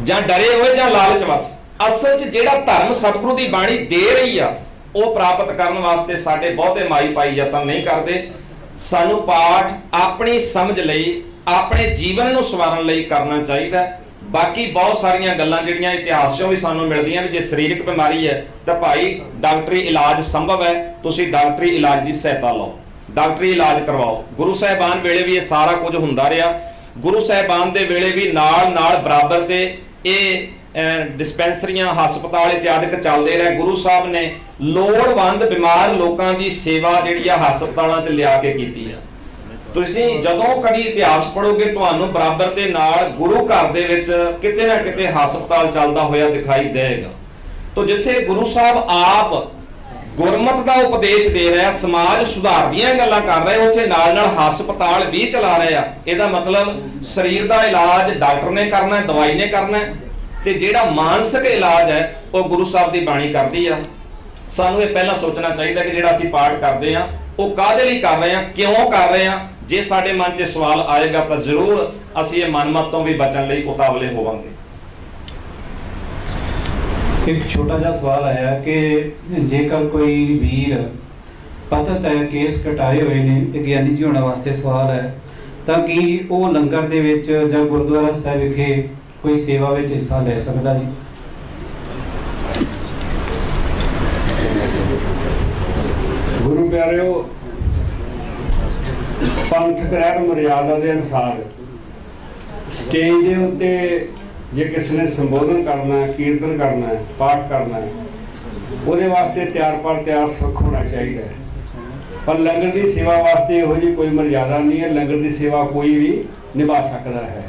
ਜਾਂ ਡਰੇ ਹੋਏ ਜਾਂ ਲਾਲਚਵਸ। ਅਸਲ 'ਚ ਜਿਹੜਾ ਧਰਮ ਸਤਿਗੁਰੂ ਦੀ ਬਾਣੀ ਦੇ ਰਹੀ ਆ ਉਹ ਪ੍ਰਾਪਤ ਕਰਨ ਵਾਸਤੇ ਸਾਡੇ ਬਹੁਤੇ ਮਾਈ ਪਾਈ ਯਤਨ ਨਹੀਂ ਕਰਦੇ। ਸਾਨੂੰ ਪਾਠ ਆਪਣੀ ਸਮਝ ਲਈ, ਆਪਣੇ ਜੀਵਨ ਨੂੰ ਸਵਾਰਨ ਲਈ ਕਰਨਾ ਚਾਹੀਦਾ। ਬਾਕੀ ਬਹੁਤ ਸਾਰੀਆਂ ਗੱਲਾਂ ਜਿਹੜੀਆਂ ਇਤਿਹਾਸ 'ਚੋਂ ਵੀ ਸਾਨੂੰ ਮਿਲਦੀਆਂ ਵੀ ਜੇ ਸਰੀਰਕ ਬਿਮਾਰੀ ਹੈ ਤਾਂ ਭਾਈ ਡਾਕਟਰੀ ਇਲਾਜ ਸੰਭਵ ਹੈ, ਤੁਸੀਂ ਡਾਕਟਰੀ ਇਲਾਜ ਦੀ ਸਹਾਇਤਾ ਲਓ, ਡਾਕਟਰੀ ਇਲਾਜ ਕਰਵਾਓ। ਗੁਰੂ ਸਾਹਿਬਾਨ ਵੇਲੇ ਵੀ ਇਹ ਸਾਰਾ ਕੁਝ ਹੁੰਦਾ ਰਿਹਾ। ਗੁਰੂ ਸਾਹਿਬਾਨ ਦੇ ਵੇਲੇ ਵੀ ਨਾਲ ਬਰਾਬਰ ਤੇ ਇਹ ਡਿਸਪੈਂਸਰੀਆਂ, ਹਸਪਤਾਲ ਇਤਿਆਦਿਕ ਚੱਲਦੇ ਰਹੇ। ਗੁਰੂ ਸਾਹਿਬ ਨੇ ਲੋੜਵੰਦ ਬਿਮਾਰ ਲੋਕਾਂ ਦੀ ਸੇਵਾ ਜਿਹੜੀ ਆ ਹਸਪਤਾਲਾਂ 'ਚ ਲਿਆ ਕੇ ਕੀਤੀ ਆ। ਤੁਸੀਂ ਜਦੋਂ ਕਦੀ ਇਤਿਹਾਸ ਪੜ੍ਹੋਗੇ ਤੁਹਾਨੂੰ ਬਰਾਬਰ ਦੇ ਨਾਲ ਗੁਰੂ ਘਰ ਦੇ ਵਿੱਚ ਕਿਤੇ ਨਾ ਕਿਤੇ ਹਸਪਤਾਲ ਚੱਲਦਾ ਹੋਇਆ ਦਿਖਾਈ ਦੇਗਾ। ਤਾਂ ਜਿੱਥੇ ਗੁਰੂ ਸਾਹਿਬ ਆਪ ਗੁਰਮਤਿ ਦਾ ਉਪਦੇਸ਼ ਦੇ ਰਿਹਾ, ਸਮਾਜ ਸੁਧਾਰ ਦੀਆਂ ਗੱਲਾਂ ਕਰ ਰਹੇ, ਉੱਥੇ ਨਾਲ ਹਸਪਤਾਲ ਵੀ ਚਲਾ ਰਹੇ ਆ। ਇਹਦਾ ਮਤਲਬ ਸਰੀਰ ਦਾ ਇਲਾਜ ਡਾਕਟਰ ਨੇ ਕਰਨਾ, ਦਵਾਈ ਨੇ ਕਰਨਾ, ਤੇ ਜਿਹੜਾ ਮਾਨਸਿਕ ਇਲਾਜ ਹੈ ਉਹ ਗੁਰੂ ਸਾਹਿਬ ਦੀ ਬਾਣੀ ਕਰਦੀ ਆ। ਸਾਨੂੰ ਇਹ ਪਹਿਲਾਂ ਸੋਚਣਾ ਚਾਹੀਦਾ ਕਿ ਜਿਹੜਾ ਅਸੀਂ ਪਾਠ ਕਰਦੇ ਆ ਉਹ ਕਾਹਦੇ ਲਈ ਕਰ ਰਹੇ ਆ, ਕਿਉਂ ਕਰ ਰਹੇ ਆ। ਜੇ ਸਾਡੇ ਮਨ 'ਚ ਸਵਾਲ ਆਏਗਾ ਤਾਂ ਜ਼ਰੂਰ ਅਸੀਂ ਇਹ ਮਨਮਤ ਤੋਂ ਵੀ ਬਚਣ ਲਈ ਉਤਾਵਲੇ ਹੋਵਾਂਗੇ। ਇੱਕ ਛੋਟਾ ਜਿਹਾ ਸਵਾਲ ਆਇਆ ਕਿ ਜੇਕਰ ਕੋਈ ਵੀਰ ਪਤਤ ਹੈ, ਕੇਸ ਕਟਾਏ ਹੋਏ ਨੇ, ਗਿਆਨੀ ਜੀ ਹੋਣਾ ਵਾਸਤੇ ਸਵਾਲ ਹੈ, ਤਾਂ ਕੀ ਉਹ ਲੰਗਰ ਦੇ ਵਿੱਚ ਜਾਂ ਗੁਰਦੁਆਰਾ ਸਾਹਿਬ ਵਿਖੇ ਕੋਈ ਸੇਵਾ ਵਿੱਚ ਹਿੱਸਾ ਲੈ ਸਕਦਾ ਜੀ? ਗੁਰੂ ਪਿਆਰਿਓ, ਪੰਥਕ ਰਹਿਤ ਮਰਿਆਦਾ ਦੇ ਅਨੁਸਾਰ ਸਟੇਜ ਦੇ ਉੱਤੇ ਜੇ ਕਿਸੇ ਨੇ ਸੰਬੋਧਨ ਕਰਨਾ ਹੈ, ਕੀਰਤਨ ਕਰਨਾ ਹੈ, ਪਾਠ ਕਰਨਾ ਹੈ, ਉਹਦੇ ਵਾਸਤੇ ਤਿਆਰ ਸੁੱਖ ਹੋਣਾ ਚਾਹੀਦਾ ਹੈ। ਪਰ ਲੰਗਰ ਦੀ ਸੇਵਾ ਵਾਸਤੇ ਇਹੋ ਜਿਹੀ ਕੋਈ ਮਰਿਆਦਾ ਨਹੀਂ ਹੈ। ਲੰਗਰ ਦੀ ਸੇਵਾ ਕੋਈ ਵੀ ਨਿਭਾ ਸਕਦਾ ਹੈ।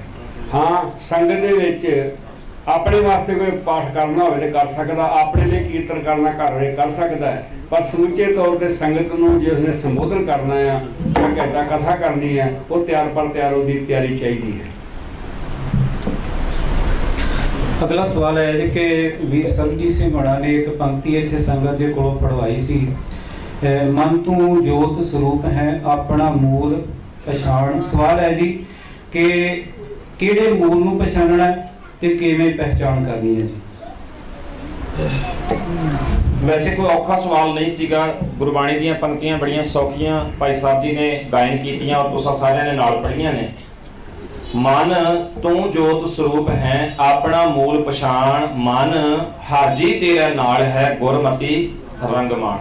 ਹਾਂ, ਸੰਗਤ ਦੇ ਵਿੱਚ ਆਪਣੇ ਵਾਸਤੇ ਕੋਈ ਪਾਠ ਕਰਨਾ ਹੋਵੇ ਤਾਂ ਕਰ ਸਕਦਾ, ਆਪਣੇ ਲਈ ਕੀਰਤਨ ਕਰਨਾ ਘਰ ਵਿੱਚ ਕਰ ਸਕਦਾ ਹੈ। ਪਰ ਸਮੁੱਚੇ ਤੌਰ ਤੇ ਸੰਗਤ ਨੂੰ ਜੇ ਉਸਨੇ ਸੰਬੋਧਨ ਕਰਨਾ ਆ, ਇੱਕ ਘੰਟਾ ਕਥਾ ਕਰਨੀ ਹੈ, ਉਹ ਤਿਆਰ ਉਹਦੀ ਤਿਆਰੀ ਚਾਹੀਦੀ ਹੈ। ਅਗਲਾ ਸਵਾਲ ਹੈ ਜੀ ਕਿ ਵੀਰ ਸਰਬਜੀਤ ਸਿੰਘ ਹੋਣਾ ਨੇ ਇੱਕ ਪੰਕਤੀ ਇੱਥੇ ਸੰਗਤ ਦੇ ਕੋਲੋਂ ਪੜਵਾਈ ਸੀ, ਮਨ ਤੂੰ ਜੋਤ ਸਰੂਪ ਹੈ ਆਪਣਾ ਮੂਲ ਪਛਾਣ। ਸਵਾਲ ਹੈ ਜੀ ਕਿ ਕਿਹੜੇ ਮੂਲ ਨੂੰ ਪਛਾਣਨਾ ਤੇ ਕਿਵੇਂ ਪਹਿਚਾਣ ਕਰਨੀ ਹੈ ਜੀ? ਵੈਸੇ ਕੋਈ ਔਖਾ ਸਵਾਲ ਨਹੀਂ ਸੀਗਾ। ਗੁਰਬਾਣੀ ਦੀਆਂ ਪੰਕਤੀਆਂ ਬੜੀਆਂ ਸੌਖੀਆਂ ਭਾਈ ਸਾਹਿਬ ਜੀ ਨੇ ਗਾਇਨ ਕੀਤੀਆਂ ਔਰ ਤੁਸੀਂ ਸਾਰਿਆਂ ਨੇ ਨਾਲ ਪੜ੍ਹੀਆਂ ਨੇ। ਮਨ ਤੂੰ ਜੋਤ ਸਰੂਪ ਹੈ ਆਪਣਾ ਮੂਲ ਪਛਾਣ, ਮਨ ਹਰ ਜੀ ਤੇਰੇ ਨਾਲ ਹੈ ਗੁਰਮਤੀ ਰੰਗਮਾਨ।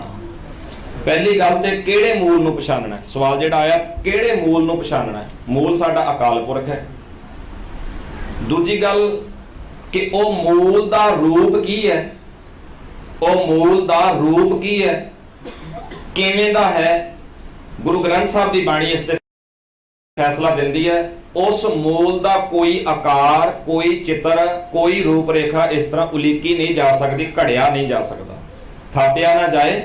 ਪਹਿਲੀ ਗੱਲ ਤੇ ਕਿਹੜੇ ਮੂਲ ਨੂੰ ਪਛਾਣਨਾ? ਸਵਾਲ ਜਿਹੜਾ ਆਇਆ ਕਿਹੜੇ ਮੂਲ ਨੂੰ ਪਛਾਣਨਾ? ਮੂਲ ਸਾਡਾ ਅਕਾਲ ਪੁਰਖ ਹੈ। ਦੂਜੀ ਗੱਲ ਕਿ ਉਹ ਮੂਲ ਦਾ ਰੂਪ ਕੀ ਹੈ, ਉਹ ਮੂਲ ਦਾ ਰੂਪ ਕੀ ਹੈ, ਕਿਵੇਂ ਦਾ ਹੈ। ਗੁਰੂ ਗ੍ਰੰਥ ਸਾਹਿਬ ਦੀ ਬਾਣੀ ਇਸ ਤੇ ਫੈਸਲਾ ਦਿੰਦੀ ਹੈ। ਉਸ ਮੂਲ ਦਾ ਕੋਈ ਆਕਾਰ, ਕੋਈ ਚਿੱਤਰ, ਕੋਈ ਰੂਪ ਰੇਖਾ ਇਸ ਤਰ੍ਹਾਂ ਉਲੀਕੀ ਨਹੀਂ ਜਾ ਸਕਦੀ, ਘੜਿਆ ਨਹੀਂ ਜਾ ਸਕਦਾ। ਥਾਪਿਆ ਨਾ ਜਾਏ,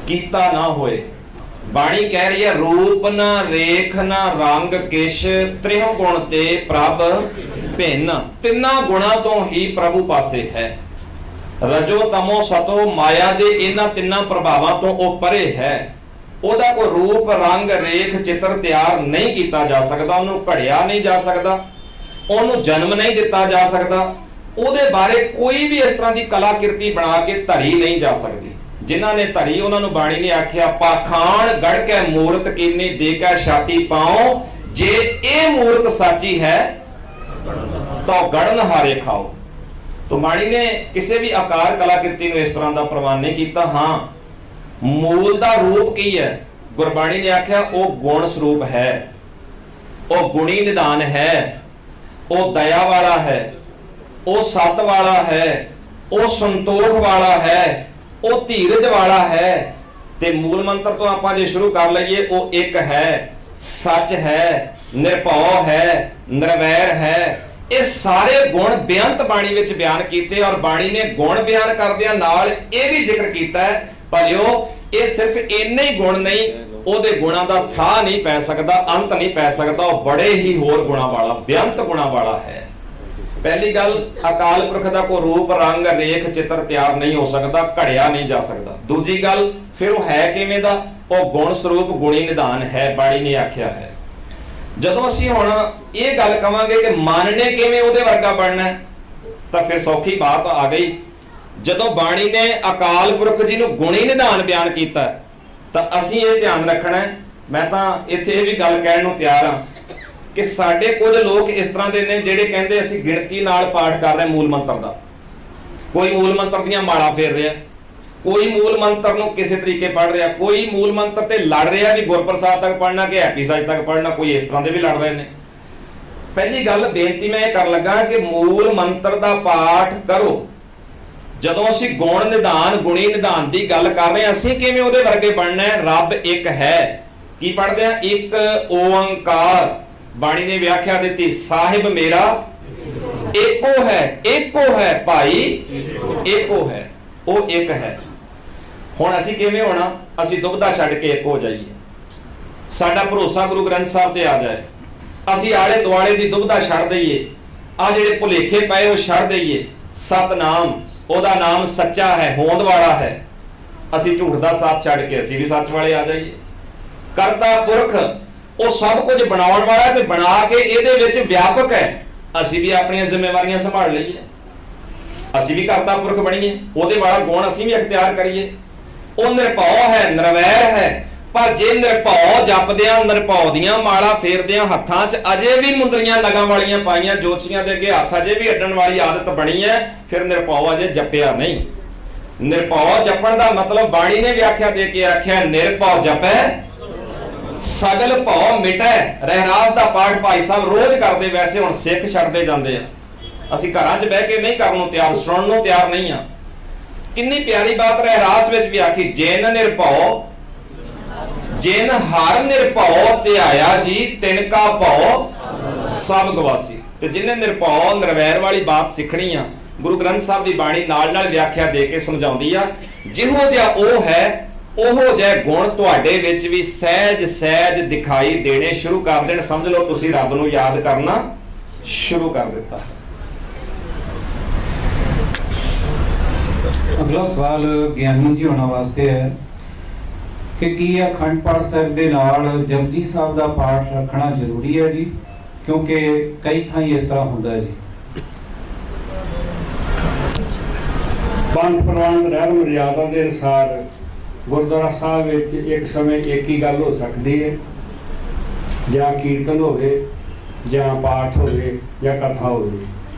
ਕੀਤਾ ਨਾ ਹੋਏ। ਬਾਣੀ ਕਹਿ ਰਹੀ ਹੈ ਰੂਪ ਨਾ ਰੇਖ ਨਾ ਰੰਗ ਕਿਛ, ਤ੍ਰਿਹੁ ਗੁਣ ਤੇ ਪ੍ਰਭ ਭਿੰਨ। ਤਿੰਨਾਂ ਗੁਣਾਂ ਤੋਂ ਹੀ ਪ੍ਰਭੂ ਪਾਸੇ ਹੈ। ਰਜੋ ਤਮੋ ਸਤੋ ਮਾਇਆ ਦੇ ਇਹਨਾਂ ਤਿੰਨਾਂ ਪ੍ਰਭਾਵਾਂ ਤੋਂ ਉਹ ਪਰੇ ਹੈ। ਉਹਦਾ ਕੋਈ ਰੂਪ ਰੰਗ ਰੇਖ ਚਿੱਤਰ ਤਿਆਰ ਨਹੀਂ ਕੀਤਾ ਜਾ ਸਕਦਾ, ਉਹਨੂੰ ਘੜਿਆ ਨਹੀਂ ਜਾ ਸਕਦਾ, ਉਹਨੂੰ ਜਨਮ ਨਹੀਂ ਦਿੱਤਾ ਜਾ ਸਕਦਾ, ਉਹਦੇ ਬਾਰੇ ਕੋਈ ਵੀ ਇਸ ਤਰ੍ਹਾਂ ਦੀ ਕਲਾਕਿਰਤੀ ਬਣਾ ਕੇ ਧਰੀ ਨਹੀਂ ਜਾ ਸਕਦੀ। ਜਿਨ੍ਹਾਂ ਨੇ ਧਰੀ ਉਹਨਾਂ ਨੂੰ ਬਾਣੀ ਨੇ ਆਖਿਆ ਪਾਖਾਨ ਗੜ ਕੇ ਮੂਰਤ ਕੀਨੀ ਦੇ ਕੇ ਛਾਤੀ ਪਾਓ, ਜੇ ਇਹ ਮੂਰਤ ਸਾਚੀ ਹੈ ਤਾਂ ਗੜਨ ਹਾਰੇ ਖਾਓ। तो बाणी ने किसी भी आकार कलाकृति में इस तरह का प्रमाण नहीं किया। हाँ, मूल का रूप की है, गुरबाणी ने आख्या वो गुण स्वरूप है, वो गुणी निदान है, वो दया वाला है, वो सत वाला है, वो संतोख वाला है, वो धीरज वाला है। ते मूल मंत्र तो आप जो शुरू कर लीए, वो एक है, सच है, निरभौ है, निरवैर है। ये सारे गुण बेअंत बाणी विच बयान कीते और बाणी ने गुण बयान करदियां नाल ये भी जिक्र कीता है भलियो ये सिर्फ इन्ने ही गुण नहीं, ओदे गुणां दा था नहीं पै सकदा, अंत नहीं पै सकदा, वो बड़े ही होर गुणां वाला बेअंत गुणां वाला है। ਪਹਿਲੀ ਗੱਲ, ਅਕਾਲ ਪੁਰਖ ਦਾ ਕੋਈ ਰੂਪ ਰੰਗ ਰੇਖ ਚਿੱਤਰ ਤਿਆਰ ਨਹੀਂ ਹੋ ਸਕਦਾ, ਘੜਿਆ ਨਹੀਂ ਜਾ ਸਕਦਾ। ਦੂਜੀ ਗੱਲ, ਫਿਰ ਉਹ ਹੈ ਕਿਵੇਂ ਦਾ? ਉਹ ਗੁਣ ਸਰੂਪ ਗੁਣੀ ਨਿਧਾਨ ਹੈ, ਬਾਣੀ ਨੇ ਆਖਿਆ ਹੈ। ਜਦੋਂ ਅਸੀਂ ਹੁਣ ਇਹ ਗੱਲ ਕਵਾਂਗੇ ਕਿ ਮਨ ਨੇ ਕਿਵੇਂ ਉਹਦੇ ਵਰਗਾ ਬਣਨਾ ਹੈ, ਤਾਂ ਫਿਰ ਸੌਖੀ ਬਾਤ ਆ ਗਈ। ਜਦੋਂ ਬਾਣੀ ਨੇ ਅਕਾਲ ਪੁਰਖ ਜੀ ਨੂੰ ਗੁਣੀ ਨਿਧਾਨ ਬਿਆਨ ਕੀਤਾ ਤਾਂ ਅਸੀਂ ਇਹ ਧਿਆਨ ਰੱਖਣਾ ਹੈ। ਮੈਂ ਤਾਂ ਇੱਥੇ ਇਹ ਵੀ ਗੱਲ ਕਹਿਣ ਨੂੰ ਤਿਆਰ ਹਾਂ ਕਿ ਸਾਡੇ ਕੁਝ ਲੋਕ ਇਸ ਤਰ੍ਹਾਂ ਦੇ ਨੇ ਜਿਹੜੇ ਕਹਿੰਦੇ ਅਸੀਂ ਗਿਣਤੀ ਨਾਲ ਪਾਠ ਕਰ ਰਹੇ ਮੂਲ ਮੰਤਰ ਦਾ। ਕੋਈ ਮੂਲ ਮੰਤਰ ਦੀਆਂ ਮਾਲਾ ਫੇਰ ਰਿਹਾ, ਕੋਈ ਮੂਲ ਮੰਤਰ ਨੂੰ ਕਿਸੇ ਤਰੀਕੇ ਪੜ੍ਹ ਰਿਹਾ, ਕੋਈ ਮੂਲ ਮੰਤਰ ਤੇ ਲੜ ਰਿਹਾ ਕਿ ਗੁਰਪ੍ਰਸਾਦ ਤੱਕ ਪੜ੍ਹਨਾ ਕਿ ਹੈਪੀ ਸਾਹਿਬ ਤੱਕ ਪੜ੍ਹਨਾ, ਕੋਈ ਇਸ ਤਰ੍ਹਾਂ ਦੇ ਵੀ ਲੜ ਰਹੇ ਨੇ। ਪਹਿਲੀ ਗੱਲ ਬੇਨਤੀ ਮੈਂ ਇਹ ਕਰ ਲੱਗਾ ਕਿ ਮੂਲ ਮੰਤਰ ਦਾ ਪਾਠ ਕਰੋ। ਜਦੋਂ ਅਸੀਂ ਗੁਣ ਨਿਧਾਨ ਗੁਣੀ ਨਿਧਾਨ ਦੀ ਗੱਲ ਕਰ ਰਹੇ ਹਾਂ, ਅਸੀਂ ਕਿਵੇਂ ਉਹਦੇ ਵਰਗੇ ਬਣਨਾ ਹੈ? ਰੱਬ ਇੱਕ ਹੈ। ਕੀ ਪੜ੍ਹਦੇ ਆ? ਇੱਕ ਓੰਕਾਰ। ਬਾਣੀ ਨੇ ਵਿਆਖਿਆ ਦਿੱਤੀ, ਸਾਹਿਬ ਮੇਰਾ ਏਕੋ ਹੈ, ਏਕੋ ਹੈ ਭਾਈ ਏਕੋ ਹੈ, ਉਹ ਇੱਕ ਹੈ। ਹੁਣ ਅਸੀਂ ਕਿਵੇਂ ਹੋਣਾ? ਅਸੀਂ ਦੁਬਦਾ ਛੱਡ ਕੇ ਇੱਕ ਹੋ ਜਾਈਏ। ਸਾਡਾ ਭਰੋਸਾ ਗੁਰੂ ਗ੍ਰੰਥ ਸਾਹਿਬ ਤੇ ਆ ਜਾਏ। ਅਸੀਂ ਆਲੇ ਦੁਆਲੇ ਦੀ ਦੁਬਦਾ ਛੱਡ ਦਈਏ, ਆ ਜਿਹੜੇ ਭੁਲੇਖੇ ਪਏ ਉਹ ਛੱਡ ਦਈਏ। ਸਤਨਾਮ, ਉਹਦਾ ਨਾਮ ਸੱਚਾ ਹੈ, ਹੋਂਦ ਵਾਲਾ ਹੈ। ਅਸੀਂ ਝੂਠ ਦਾ ਸਾਥ ਛੱਡ ਕੇ ਅਸੀਂ ਵੀ ਸੱਚ ਵਾਲੇ ਆ ਜਾਈਏ। ਕਰਤਾ ਪੁਰਖ, ਉਹ ਸਭ ਕੁਝ ਬਣਾਉਣ ਵਾਲਾ ਤੇ ਬਣਾ ਕੇ ਇਹਦੇ ਵਿੱਚ ਵਿਆਪਕ ਹੈ। ਅਸੀਂ ਵੀ ਆਪਣੀਆਂ ਜ਼ਿੰਮੇਵਾਰੀਆਂ ਸੰਭਾਲ ਲਈਏ, ਅਸੀਂ ਵੀ ਕਰਤਾ ਪੁਰਖ ਬਣੀਏ, ਉਹਦੇ ਵਾਲਾ ਗੁਣ ਅਸੀਂ ਵੀ ਅਖਤਿਆਰ ਕਰੀਏ। ਉਹ ਨਿਰਭਉ ਹੈ, ਨਿਰਵੈਰ ਹੈ। ਪਰ ਜੇ ਨਿਰਭਉ ਜਪਦਿਆਂ, ਨਿਰਭਉ ਦੀਆਂ ਮਾਲਾ ਫੇਰਦਿਆਂ ਹੱਥਾਂ 'ਚ ਅਜੇ ਵੀ ਮੁੰਦਰੀਆਂ ਲਗਾਂ ਵਾਲੀਆਂ ਪਾਈਆਂ, ਜੋਤਸ਼ੀਆਂ ਦੇ ਅੱਗੇ ਹੱਥ ਅਜੇ ਵੀ ਅੱਡਣ ਵਾਲੀ ਆਦਤ ਬਣੀ ਹੈ, ਫਿਰ ਨਿਰਭਉ ਅਜੇ ਜਪਿਆ ਨਹੀਂ। ਨਿਰਭਉ ਜਪਣ ਦਾ ਮਤਲਬ ਬਾਣੀ ਨੇ ਵਿਆਖਿਆ ਦੇ ਕੇ ਆਖਿਆ, ਨਿਰਭਉ ਜਪੈ ਸਗਲ ਭਉ ਮਿਟੈ। ਰਹਿਰਾਸ ਦਾ ਪਾਠ ਭਾਈ ਸਾਹਿਬ ਰੋਜ਼ ਕਰਦੇ, ਵੈਸੇ ਹੁਣ ਸਿੱਖ ਛੱਡਦੇ ਜਾਂਦੇ ਆ। ਅਸੀਂ ਘਰਾਂ 'ਚ ਬਹਿ ਕੇ ਨਹੀਂ ਕਰਨ ਨੂੰ ਤਿਆਰ, ਸੁਣਨ ਨੂੰ ਤਿਆਰ ਨਹੀਂ ਆ। ਕਿੰਨੀ ਪਿਆਰੀ ਬਾਤ ਰਹਿਰਾਸ ਵਿੱਚ ਵੀ ਆਖੀ, ਜਿਨ ਨਿਰਭਉ ਜਿਨ ਹਰ ਨਿਰਭਉ ਧਿਆਇਆ ਜੀ, ਤਿਨ ਕਾ ਭਉ ਸਭ ਗਵਾਸੀ। ਤੇ ਜਿਹਨੇ ਨਿਰਭਉ ਨਿਰਵੈਰ ਵਾਲੀ ਬਾਤ ਸਿੱਖਣੀ ਆ, ਗੁਰੂ ਗ੍ਰੰਥ ਸਾਹਿਬ ਦੀ ਬਾਣੀ ਨਾਲ ਨਾਲ ਵਿਆਖਿਆ ਦੇ ਕੇ ਸਮਝਾਉਂਦੀ ਆ। ਜਿਹੋ ਜਿਹਾ ਉਹ ਹੈ, ਉਹੋ ਜਿਹੇ ਗੁਣ ਤੁਹਾਡੇ ਵਿੱਚ ਵੀ ਸਹਿਜ ਸਹਿਜ ਦਿਖਾਈ ਦੇਣੇ ਸ਼ੁਰੂ ਕਰ ਦੇਣ। ਸਮਝ ਲਓ ਤੁਸੀਂ ਰੱਬ ਨੂੰ ਯਾਦ ਕਰਨਾ ਸ਼ੁਰੂ ਕਰ ਦਿੱਤਾ। ਅਗਲਾ ਸਵਾਲ ਗਿਆਨੀ ਜੀ ਹੋਣਾ ਵਾਸਤੇ ਹੈ ਕਿ ਕੀ ਅਖੰਡ ਪਾਠ ਸਾਹਿਬ ਦੇ ਨਾਲ ਜਪਜੀ ਸਾਹਿਬ ਦਾ ਪਾਠ ਰੱਖਣਾ ਜ਼ਰੂਰੀ ਹੈ ਜੀ? ਕਿਉਂਕਿ ਕਈ ਥਾਈਂ ਇਸ ਤਰ੍ਹਾਂ ਹੁੰਦਾ ਹੈ ਜੀ। ਪੰਥ ਪ੍ਰਵਾਨ ਰਹਿਣ ਮਰਿਆਦਾ ਦੇ ਅਨੁਸਾਰ ਗੁਰਦੁਆਰਾ ਸਾਹਿਬ ਵਿੱਚ ਇੱਕ ਸਮੇਂ ਇੱਕ ਹੀ ਗੱਲ ਹੋ ਸਕਦੀ ਹੈ, ਜਾਂ ਕੀਰਤਨ ਹੋਵੇ, ਜਾਂ ਪਾਠ ਹੋਵੇ, ਜਾਂ ਕਥਾ ਹੋਵੇ।